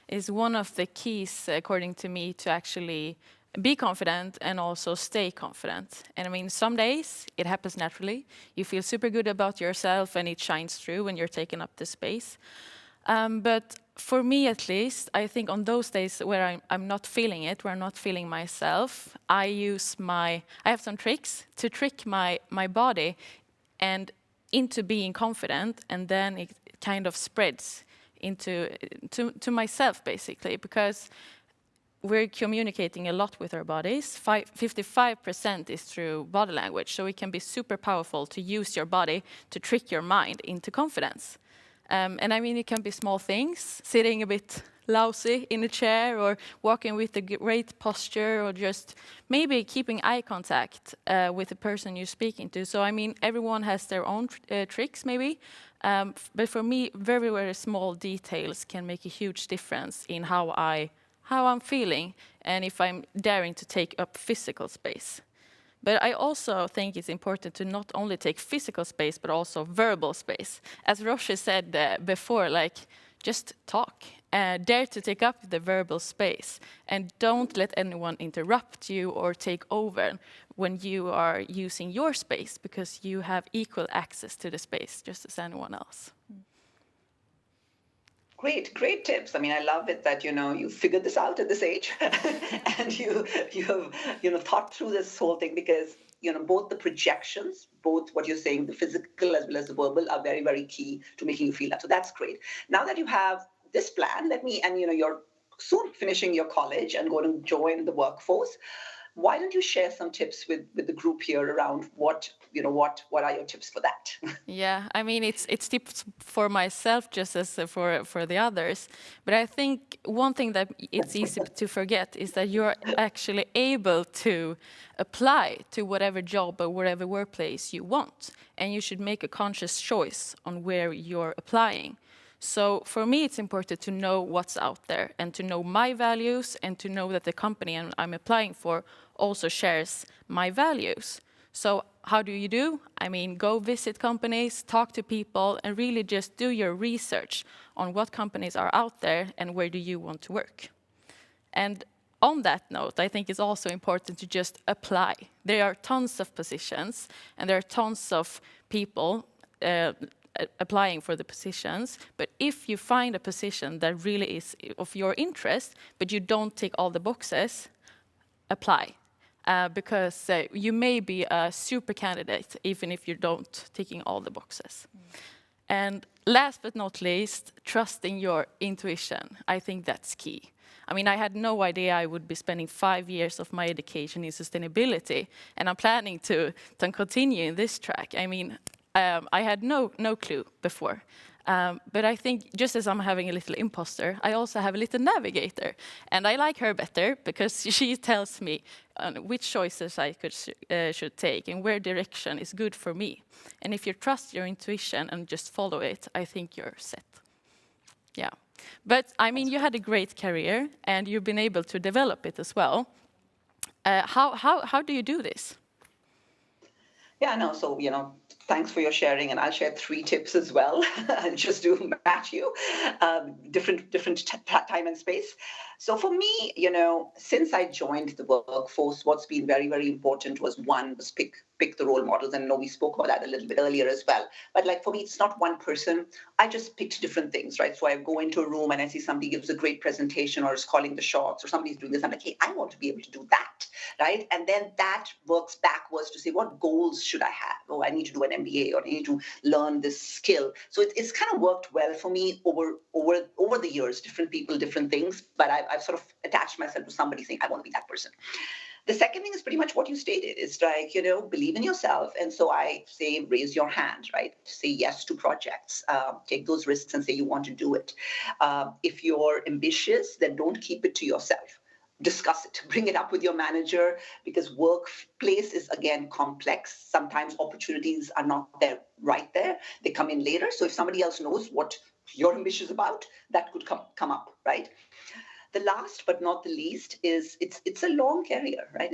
is one of the keys, according to me, to actually be confident and also stay confident. And I mean, some days it happens naturally. You feel super good about yourself and it shines through when you're taking up the space. But for me, at least, I think on those days where I'm not feeling it, where I'm not feeling myself, I have some tricks to trick my body and into being confident, and then it kind of spreads to myself, basically, because we're communicating a lot with our bodies. 55% is through body language, so it can be super powerful to use your body to trick your mind into confidence. And I mean, it can be small things, sitting a bit lousy in a chair or walking with a great posture or just maybe keeping eye contact with the person you're speaking to. So, I mean, everyone has their own tricks maybe, but for me, very, very small details can make a huge difference in how I'm feeling and if I'm daring to take up physical space. But I also think it's important to not only take physical space, but also verbal space. As Roshi said before, like, just talk. Dare to take up the verbal space, and don't let anyone interrupt you or take over when you are using your space, because you have equal access to the space just as anyone else. Great tips. I mean, I love it that, you figured this out at this age and you have, thought through this whole thing, because, both the projections, both what you're saying, the physical as well as the verbal, are very, very key to making you feel that. So that's great. Now that you have this plan, you're soon finishing your college and going to join the workforce, why don't you share some tips with the group here around what are your tips for that? Yeah, I mean, it's tips for myself just as for the others. But I think one thing that it's easy to forget is that you're actually able to apply to whatever job or whatever workplace you want. And you should make a conscious choice on where you're applying. So for me, it's important to know what's out there and to know my values and to know that the company I'm applying for also shares my values. So how do you do? I mean, go visit companies, talk to people, and really just do your research on what companies are out there and where do you want to work. And on that note, I think it's also important to just apply. There are tons of positions and there are tons of people applying for the positions, but if you find a position that really is of your interest, but you don't tick all the boxes, apply. Because you may be a super candidate, even if you don't ticking all the boxes. And last but not least, trusting your intuition. I think that's key. I mean, I had no idea I would be spending 5 years of my education in sustainability, and I'm planning to continue in this track. I mean, I had no clue before. But I think just as I'm having a little imposter, I also have a little navigator. And I like her better because she tells me which choices I should take and where direction is good for me. And if you trust your intuition and just follow it, I think you're set. Yeah. But I mean, you had a great career and you've been able to develop it as well. How do you do this? Yeah, no, so, thanks for your sharing, and I'll share 3 tips as well, just to match you, different time and space. So for me, since I joined the workforce, what's been very, very important was pick the role models, and I know we spoke about that a little bit earlier as well. But like for me, it's not one person. I just picked different things, right? So I go into a room and I see somebody gives a great presentation or is calling the shots or somebody's doing this. I'm like, hey, I want to be able to do that, right? And then that works backwards to say, what goals should I have? Oh, I need to do an MBA or I need to learn this skill. So it's kind of worked well for me over the years, different people, different things. But I've sort of attached myself to somebody saying, I want to be that person. The second thing is pretty much what you stated. It's like, believe in yourself. And so I say, raise your hand, right? Say yes to projects. Take those risks and say you want to do it. If you're ambitious, then don't keep it to yourself. Discuss it. Bring it up with your manager, because workplace is, again, complex. Sometimes opportunities are not there right there. They come in later. So if somebody else knows what you're ambitious about, that could come up, right? The last but not the least is it's a long career, right?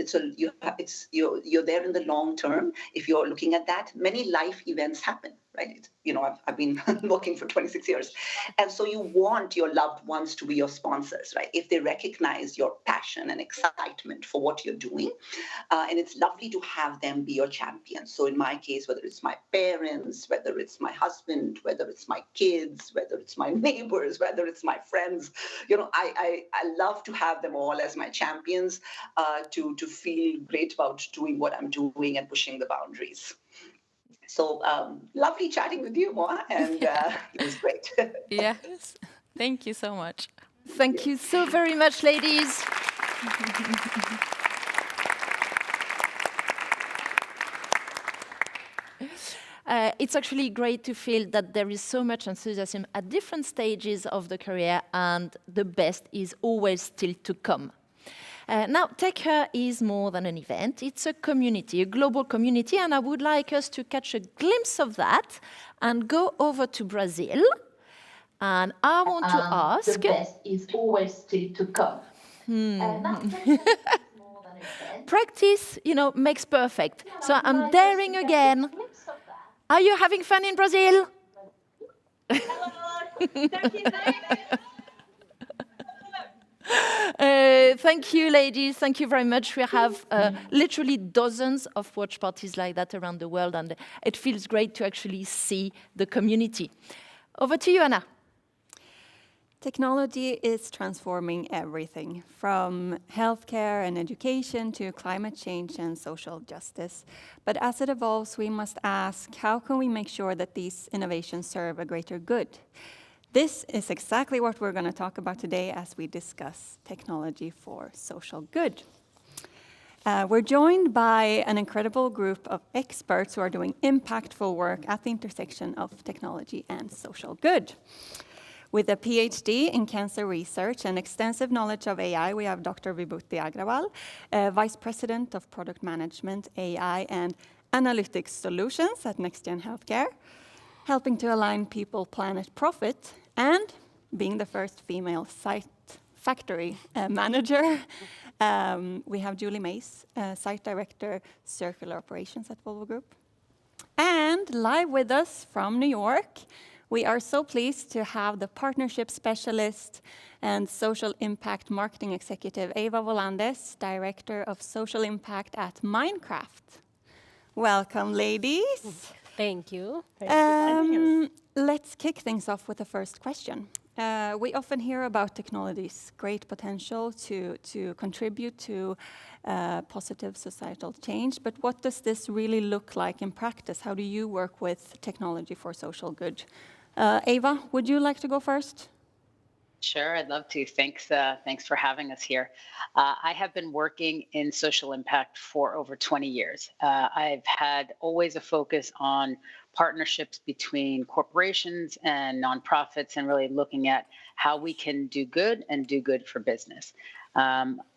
You're there in the long term. If you're looking at that, many life events happen, right? I've been working for 26 years. And so you want your loved ones to be your sponsors, right? If they recognize your passion and excitement for what you're doing. And it's lovely to have them be your champions. So in my case, whether it's my parents, whether it's my husband, whether it's my kids, whether it's my neighbors, whether it's my friends, I love to have them all as my champions to feel great about doing what I'm doing and pushing the boundaries. So lovely chatting with you, Moa, and it was great. Yes, thank you so much. Thank you so very much, ladies. It's actually great to feel that there is so much enthusiasm at different stages of the career, and the best is always still to come. Now, Tech Her is more than an event. It's a community, a global community, and I would like us to catch a glimpse of that and go over to Brazil. And I want to ask... The best is always still to come. Now, Tech Her is more than an event. Practice, makes perfect. So I'm daring again. Are you having fun in Brazil? Hello, Thank you, ladies. Thank you very much. We have literally dozens of watch parties like that around the world, and it feels great to actually see the community. Over to you, Anna. Technology is transforming everything, from healthcare and education to climate change and social justice. But as it evolves, we must ask, how can we make sure that these innovations serve a greater good? This is exactly what we're going to talk about today as we discuss technology for social good. We're joined by an incredible group of experts who are doing impactful work at the intersection of technology and social good. With a PhD in cancer research and extensive knowledge of AI, we have Dr. Vibhuti Agrawal, Vice President of Product Management, AI and Analytics Solutions at NextGen Healthcare, helping to align people, planet, profit, and being the first female site factory manager. We have Julie Maes, Site Director, Circular Operations at Volvo Group. And live with us from New York, we are so pleased to have the Partnership Specialist and Social Impact Marketing Executive, Eva Volandes, Director of Social Impact at Minecraft. Welcome, ladies. Thank you. Let's kick things off with the first question. We often hear about technology's great potential to contribute to positive societal change, but what does this really look like in practice? How do you work with technology for social good? Eva, would you like to go first? Sure, I'd love to. Thanks for having us here. I have been working in social impact for over 20 years. I've had always a focus on partnerships between corporations and nonprofits and really looking at how we can do good and do good for business.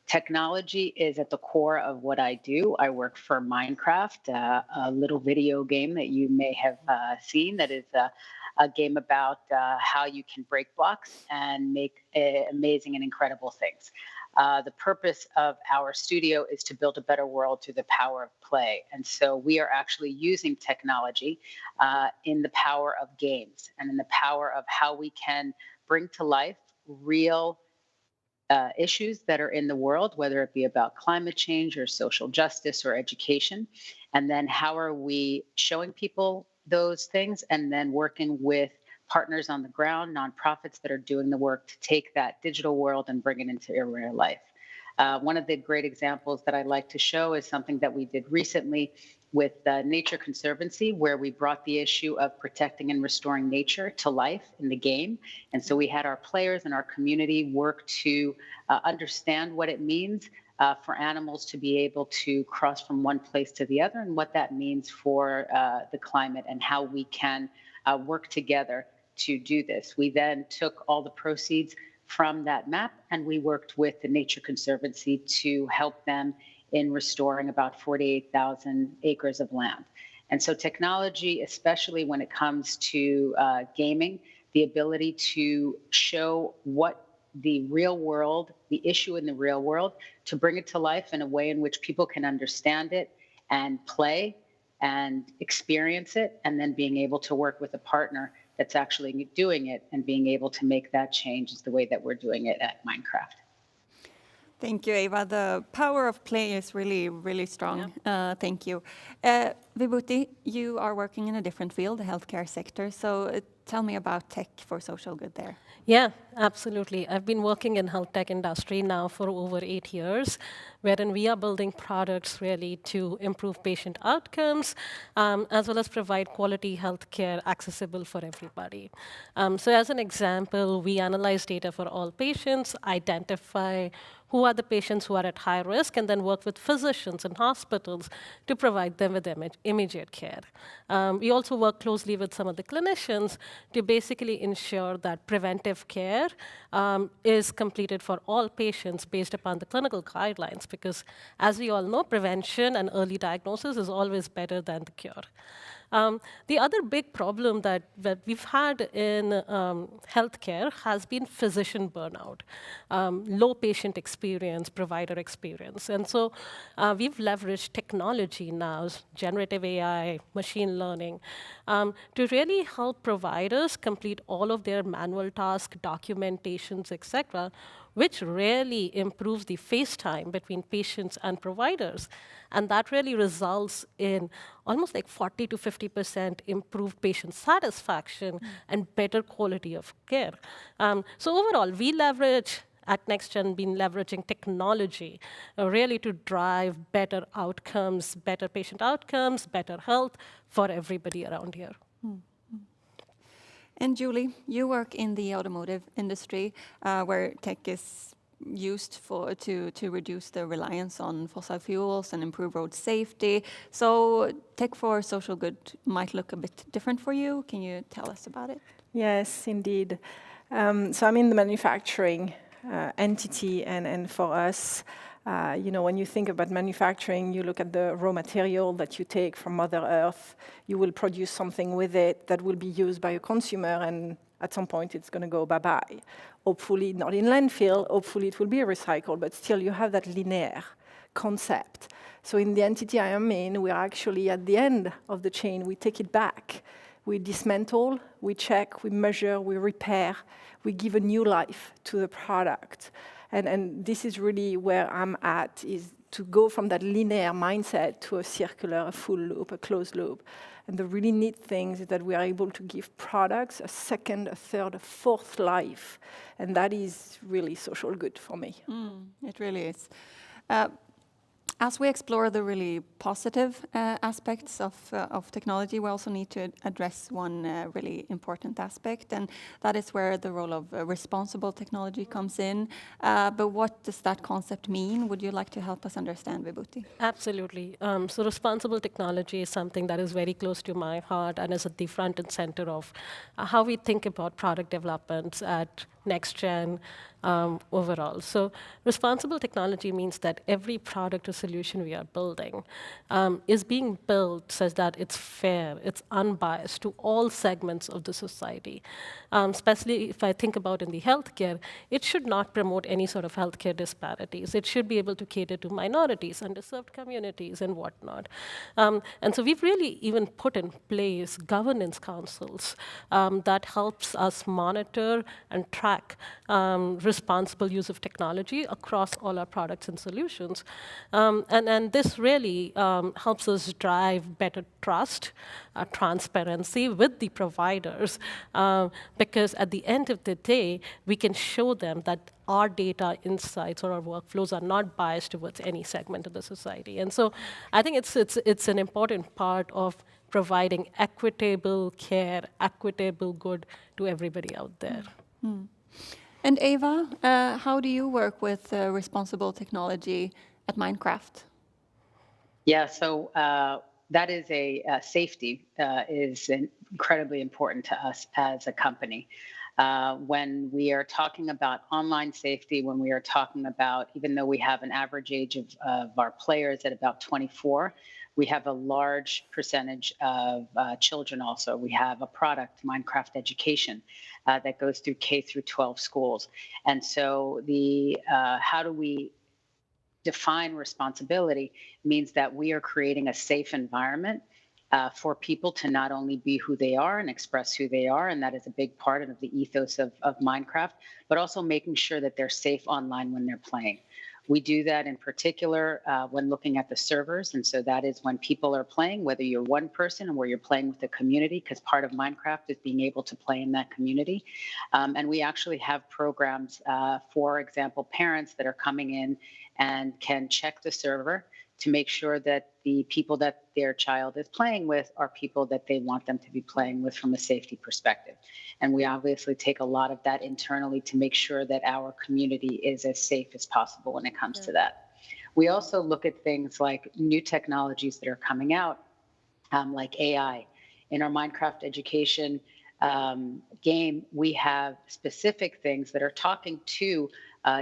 Technology is at the core of what I do. I work for Minecraft, a little video game that you may have seen that is a game about how you can break blocks and make amazing and incredible things. The purpose of our studio is to build a better world through the power of play. And so we are actually using technology in the power of games and in the power of how we can bring to life real issues that are in the world, whether it be about climate change or social justice or education. And then how are we showing people those things and then working with partners on the ground, nonprofits that are doing the work to take that digital world and bring it into real life. One of the great examples that I'd like to show is something that we did recently with Nature Conservancy, where we brought the issue of protecting and restoring nature to life in the game. And so we had our players and our community work to understand what it means for animals to be able to cross from one place to the other and what that means for the climate and how we can work together to do this. We then took all the proceeds from that map and we worked with the Nature Conservancy to help them in restoring about 48,000 acres of land. And so technology, especially when it comes to gaming, the ability to show what the real world, the issue in the real world, to bring it to life in a way in which people can understand it and play and experience it, and then being able to work with a partner that's actually doing it and being able to make that change is the way that we're doing it at Minecraft. Thank you, Eva. The power of play is really, really strong. Yeah. Thank you. Vibhuti, you are working in a different field, the healthcare sector. So tell me about tech for social good there. Yeah, absolutely. I've been working in health tech industry now for over 8 years, wherein we are building products really to improve patient outcomes, as well as provide quality healthcare accessible for everybody. So as an example, we analyze data for all patients, identify who are the patients who are at high risk, and then work with physicians and hospitals to provide them with immediate care. We also work closely with some of the clinicians to basically ensure that preventive care is completed for all patients based upon the clinical guidelines, because as we all know, prevention and early diagnosis is always better than the cure. The other big problem that we've had in healthcare has been physician burnout, low patient experience, provider experience. And so we've leveraged technology now, generative AI, machine learning, to really help providers complete all of their manual tasks, documentations, etc., which really improves the face time between patients and providers. And that really results in almost like 40 to 50% improved patient satisfaction and better quality of care. So overall, we leverage at NextGen been leveraging technology really to drive better outcomes, better patient outcomes, better health for everybody around here. And Julie, you work in the automotive industry where tech is used to reduce the reliance on fossil fuels and improve road safety. So tech for social good might look a bit different for you. Can you tell us about it? Yes, indeed. So I'm in the manufacturing entity, and for us, when you think about manufacturing, you look at the raw material that you take from Mother Earth, you will produce something with it that will be used by a consumer, and at some point it's going to go bye-bye. Hopefully not in landfill, hopefully it will be recycled, but still you have that linear concept. So in the entity I am in, we're actually at the end of the chain. We take it back. We dismantle, we check, we measure, we repair, we give a new life to the product. And this is really where I'm at, is to go from that linear mindset to a circular, a full loop, a closed loop. And the really neat thing is that we are able to give products a second, a third, a fourth life. And that is really social good for me. It really is. As we explore the really positive aspects of technology, we also need to address one really important aspect, and that is where the role of responsible technology comes in. But what does that concept mean? Would you like to help us understand, Vibhuti? Absolutely. So responsible technology is something that is very close to my heart and is at the front and center of how we think about product developments at NextGen overall. So responsible technology means that every product or solution we are building is being built such that it's fair, it's unbiased to all segments of the society. Especially if I think about in the healthcare, it should not promote any sort of healthcare disparities. It should be able to cater to minorities, underserved communities, and whatnot. And so we've really even put in place governance councils that helps us monitor and track responsible use of technology across all our products and solutions. And this really helps us drive better trust, transparency with the providers, because at the end of the day, we can show them that our data insights or our workflows are not biased towards any segment of the society. And so I think it's an important part of providing equitable care, equitable good to everybody out there. And Eva, how do you work with responsible technology at Minecraft? Yeah, so that is safety is incredibly important to us as a company. When we are talking about online safety, when we are talking about, even though we have an average age of our players at about 24, we have a large percentage of children also. We have a product, Minecraft Education, that goes through K through 12 schools. And so how do we define responsibility means that we are creating a safe environment for people to not only be who they are and express who they are, and that is a big part of the ethos of Minecraft, but also making sure that they're safe online when they're playing. We do that in particular when looking at the servers. And so that is when people are playing, whether you're one person or where you're playing with the community, because part of Minecraft is being able to play in that community. And we actually have programs, for example, parents that are coming in and can check the server to make sure that the people that their child is playing with are people that they want them to be playing with from a safety perspective. And we obviously take a lot of that internally to make sure that our community is as safe as possible when it comes to that. We also look at things like new technologies that are coming out, like AI. In our Minecraft Education game, we have specific things that are talking to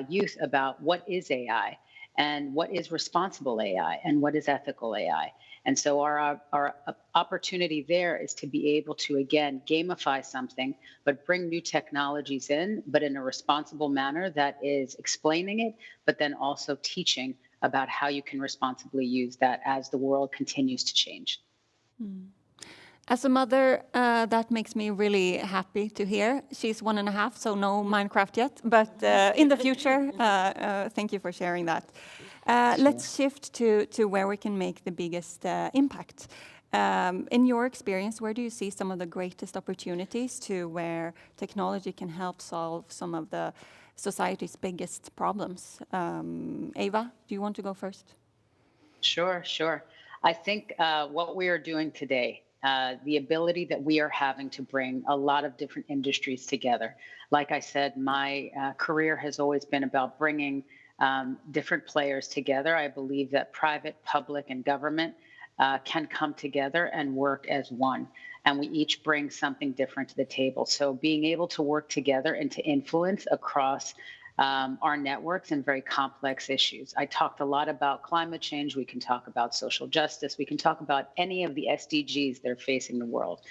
youth about what is AI. and what is responsible AI and what is ethical AI. And so our opportunity there is to be able to, again, gamify something, but bring new technologies in, but in a responsible manner that is explaining it, but then also teaching about how you can responsibly use that as the world continues to change. As a mother, that makes me really happy to hear. She's 1.5, so no Minecraft yet, but in the future, thank you for sharing that. Let's shift to where we can make the biggest impact. In your experience, where do you see some of the greatest opportunities to where technology can help solve some of the society's biggest problems? Eva, do you want to go first? Sure. I think what we are doing today, the ability that we are having to bring a lot of different industries together. Like I said, my career has always been about bringing different players together. I believe that private, public, and government can come together and work as one. And we each bring something different to the table. So being able to work together and to influence across our networks and very complex issues. I talked a lot about climate change. We can talk about social justice. We can talk about any of the SDGs that are facing the world.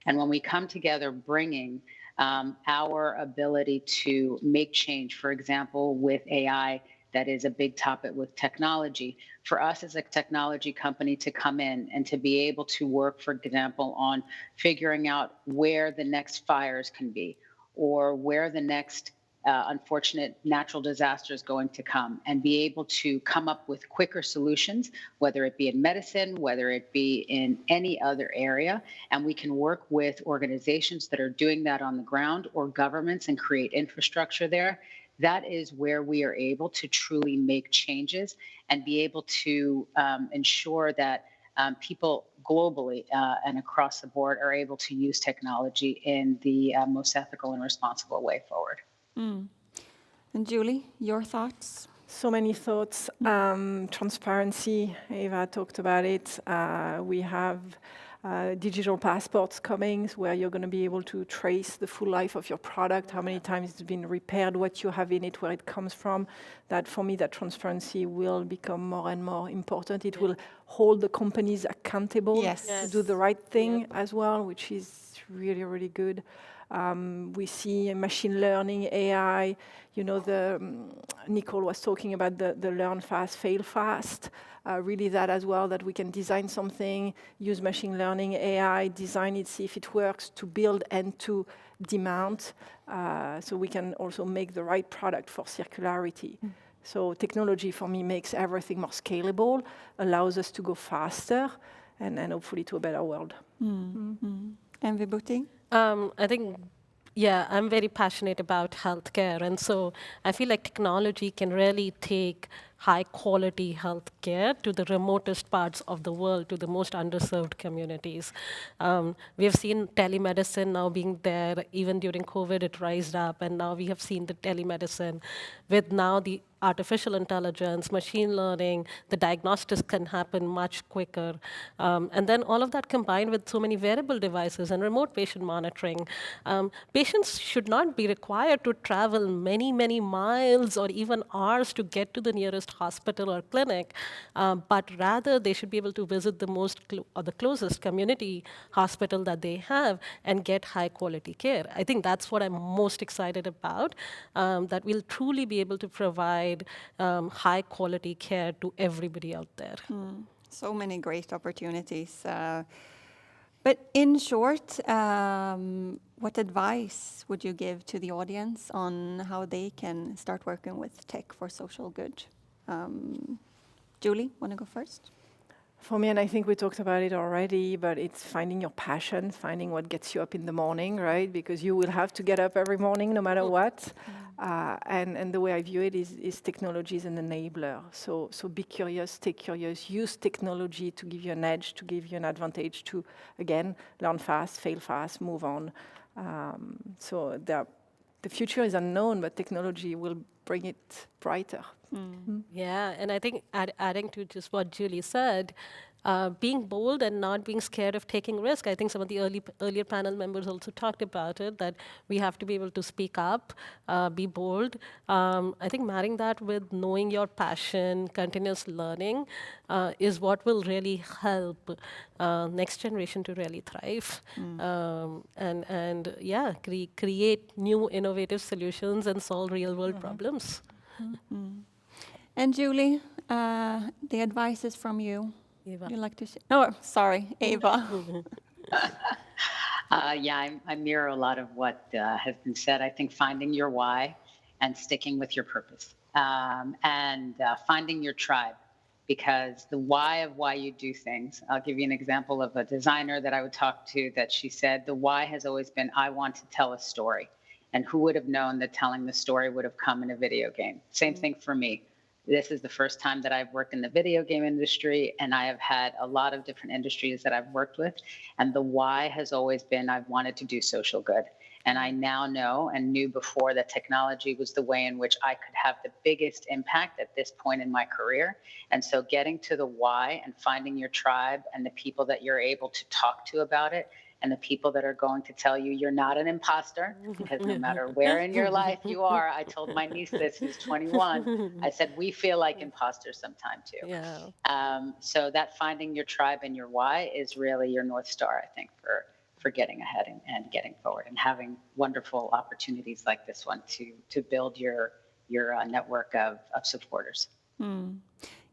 And when we come together, bringing our ability to make change, for example, with AI, that is a big topic with technology. For us as a technology company to come in and to be able to work, for example, on figuring out where the next fires can be or where the next unfortunate natural disaster is going to come, and be able to come up with quicker solutions, whether it be in medicine, whether it be in any other area. And we can work with organizations that are doing that on the ground or governments and create infrastructure there. That is where we are able to truly make changes and be able to ensure that people globally and across the board are able to use technology in the most ethical and responsible way forward. And Julie, your thoughts? So many thoughts. Transparency, Eva talked about it. We have digital passports coming where you're going to be able to trace the full life of your product, how many times it's been repaired, what you have in it, where it comes from. That, for me, that transparency will become more and more important. It will hold the companies accountable to do the right thing as well, which is really, really good. We see machine learning, AI, Nicole was talking about the learn fast, fail fast. Really that as well, that we can design something, use machine learning, AI, design it, see if it works, to build and to demand. So we can also make the right product for circularity. So technology for me makes everything more scalable, allows us to go faster, and hopefully to a better world. And Vibhuti? I think, I'm very passionate about healthcare. And so I feel like technology can really take high-quality healthcare to the remotest parts of the world, to the most underserved communities. We have seen telemedicine now being there. Even during COVID, it rised up. And now we have seen the telemedicine with now the artificial intelligence, machine learning, the diagnostics can happen much quicker. And then all of that combined with so many wearable devices and remote patient monitoring. Patients should not be required to travel many, many miles or even hours to get to the nearest hospital or clinic, but rather they should be able to visit the the closest community hospital that they have and get high quality care. I think that's what I'm most excited about, that we'll truly be able to provide high quality care to everybody out there. So many great opportunities. But in short, what advice would you give to the audience on how they can start working with tech for social good? Julie, want to go first? For me, and I think we talked about it already, but it's finding your passion, finding what gets you up in the morning, right? Because you will have to get up every morning no matter what. And the way I view it is technology is an enabler. So be curious, stay curious, use technology to give you an edge, to give you an advantage to, again, learn fast, fail fast, move on. So the future is unknown, but technology will bring it brighter. Yeah, and I think adding to just what Julie said, being bold and not being scared of taking risk. I think some of the earlier panel members also talked about it, that we have to be able to speak up, be bold. I think marrying that with knowing your passion, continuous learning, is what will really help next generation to really thrive. And yeah, create new innovative solutions and solve real world problems. And Julie, the advice is from you. Eva. Would you like to share? Oh, sorry, Eva. Yeah, I mirror a lot of what has been said. I think finding your why and sticking with your purpose, and finding your tribe, because the why of why you do things. I'll give you an example of a designer that I would talk to that she said, the why has always been, I want to tell a story. And who would have known that telling the story would have come in a video game? Same thing for me. This is the first time that I've worked in the video game industry, and I have had a lot of different industries that I've worked with. And the why has always been, I've wanted to do social good. And I now know and knew before that technology was the way in which I could have the biggest impact at this point in my career. And so getting to the why and finding your tribe and the people that you're able to talk to about it, and the people that are going to tell you you're not an imposter, because no matter where in your life you are, I told my niece this, who's 21, I said, we feel like imposters sometime too. Yeah. So that finding your tribe and your why is really your North Star, I think, for getting ahead and getting forward and having wonderful opportunities like this one to build your network of supporters.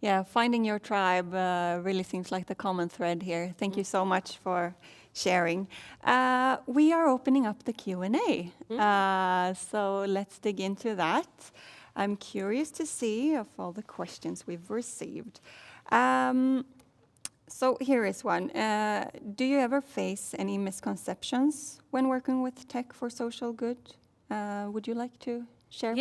Yeah, finding your tribe really seems like the common thread here. Thank you so much for sharing. We are opening up the Q&A, so let's dig into that. I'm curious to see of all the questions we've received. So here is one. Do you ever face any misconceptions when working with tech for social good? Would you like to share?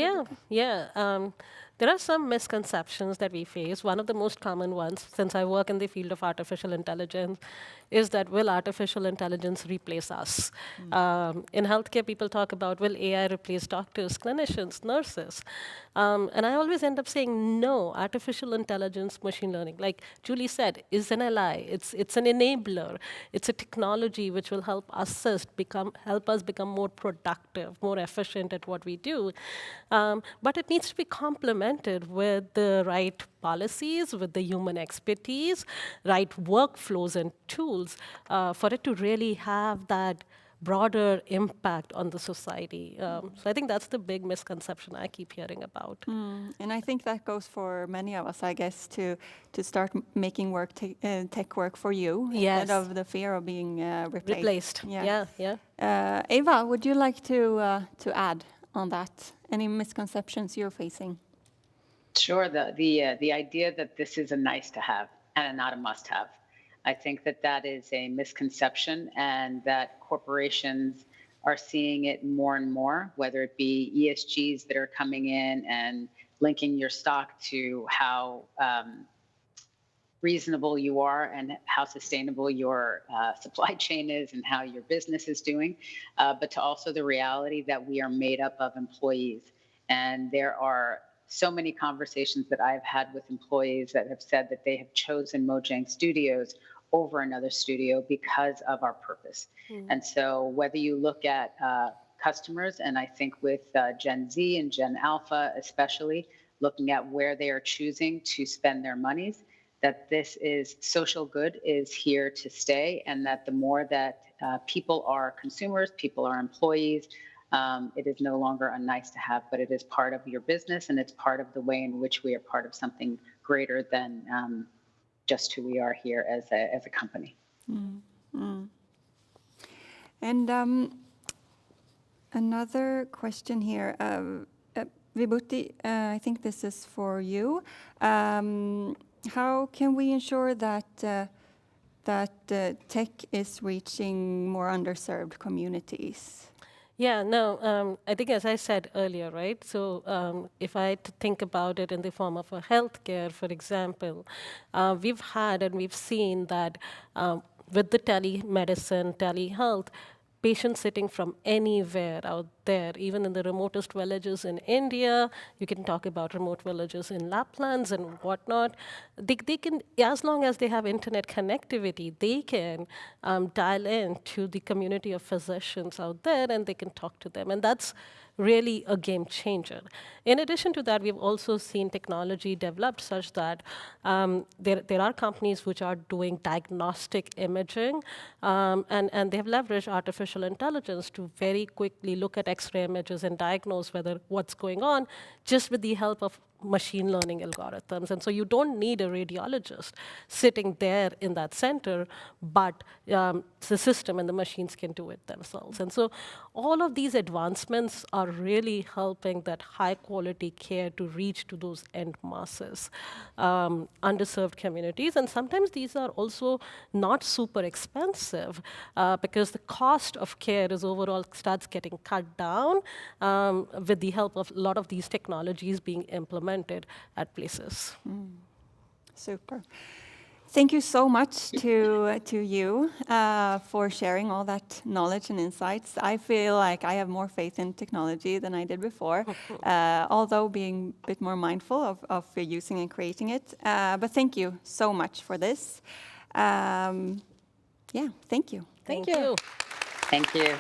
Yeah. There are some misconceptions that we face. One of the most common ones, since I work in the field of artificial intelligence, is that will artificial intelligence replace us? In healthcare, people talk about, will AI replace doctors, clinicians, nurses? And I always end up saying, no, artificial intelligence, machine learning, like Julie said, is an ally. It's an enabler. It's a technology which will help us become more productive, more efficient at what we do. But it needs to be complemented with the right policies, with the human expertise, right workflows and tools for it to really have that broader impact on the society. So I think that's the big misconception I keep hearing about. And I think that goes for many of us, I guess, to start making tech work for you instead of the fear of being replaced. Yeah. Eva, would you like to add on that? Any misconceptions you're facing? Sure. The idea that this is a nice to have and not a must have. I think that is a misconception, and that corporations are seeing it more and more, whether it be ESGs that are coming in and linking your stock to how reasonable you are and how sustainable your supply chain is and how your business is doing, but to also the reality that we are made up of employees. And there are so many conversations that I've had with employees that have said that they have chosen Mojang Studios over another studio because of our purpose. And so whether you look at customers, and I think with Gen Z and Gen Alpha especially, looking at where they are choosing to spend their monies, that this is social good is here to stay, and that the more that people are consumers, people are employees, it is no longer a nice to have, but it is part of your business, and it's part of the way in which we are part of something greater than just who we are here as a company. And another question here, Vibhuti, I think this is for you. How can we ensure that tech is reaching more underserved communities? Yeah, no, I think as I said earlier, right? So if I think about it in the form of a healthcare, for example, we've seen that with the telemedicine, telehealth, patients sitting from anywhere out there, even in the remotest villages in India. You can talk about remote villages in Laplands and whatnot. They can, as long as they have internet connectivity, they can dial in to the community of physicians out there, and they can talk to them. And that's really a game changer. In addition to that, we've also seen technology developed such that there are companies which are doing diagnostic imaging, and they have leveraged artificial intelligence to very quickly look at X-ray images and diagnose what's going on just with the help of machine learning algorithms. And so you don't need a radiologist sitting there in that center, but the system and the machines can do it themselves. And so all of these advancements are really helping that high quality care to reach to those end masses, underserved communities. And sometimes these are also not super expensive because the cost of care is overall starts getting cut down with the help of a lot of these technologies being implemented at places. Super. Thank you so much to you for sharing all that knowledge and insights. I feel like I have more faith in technology than I did before, although being a bit more mindful of using and creating it. But thank you so much for this. Yeah, thank you. Thank you. Thank you.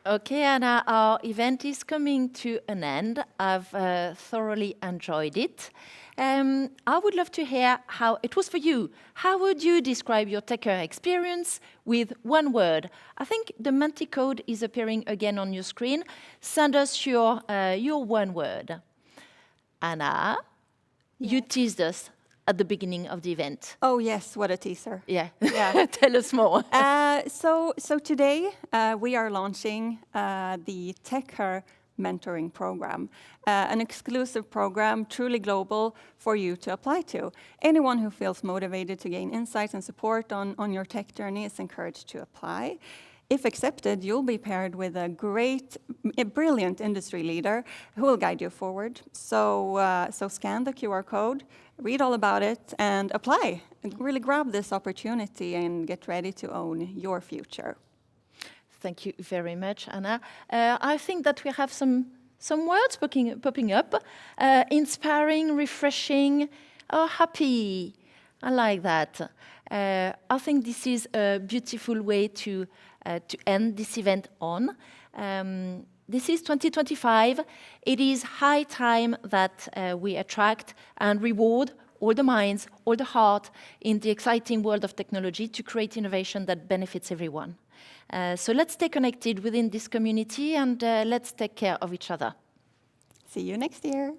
Okay, Anna, our event is coming to an end. I've thoroughly enjoyed it. I would love to hear how it was for you. How would you describe your Techer experience with one word? I think the Menti code is appearing again on your screen. Send us your one word. Anna, you teased us at the beginning of the event. Oh yes, what a teaser. Yeah, Yeah. Tell us more. So today we are launching the Techer mentoring program, an exclusive program, truly global, for you to apply to. Anyone who feels motivated to gain insights and support on your tech journey is encouraged to apply. If accepted, you'll be paired with a brilliant industry leader who will guide you forward. So scan the QR code, read all about it, and apply. And really grab this opportunity and get ready to own your future. Thank you very much, Anna. I think that we have some words popping up. Inspiring, refreshing, happy. I like that. I think this is a beautiful way to end this event on. This is 2025. It is high time that we attract and reward all the minds, all the heart in the exciting world of technology to create innovation that benefits everyone. So let's stay connected within this community and let's take care of each other. See you next year.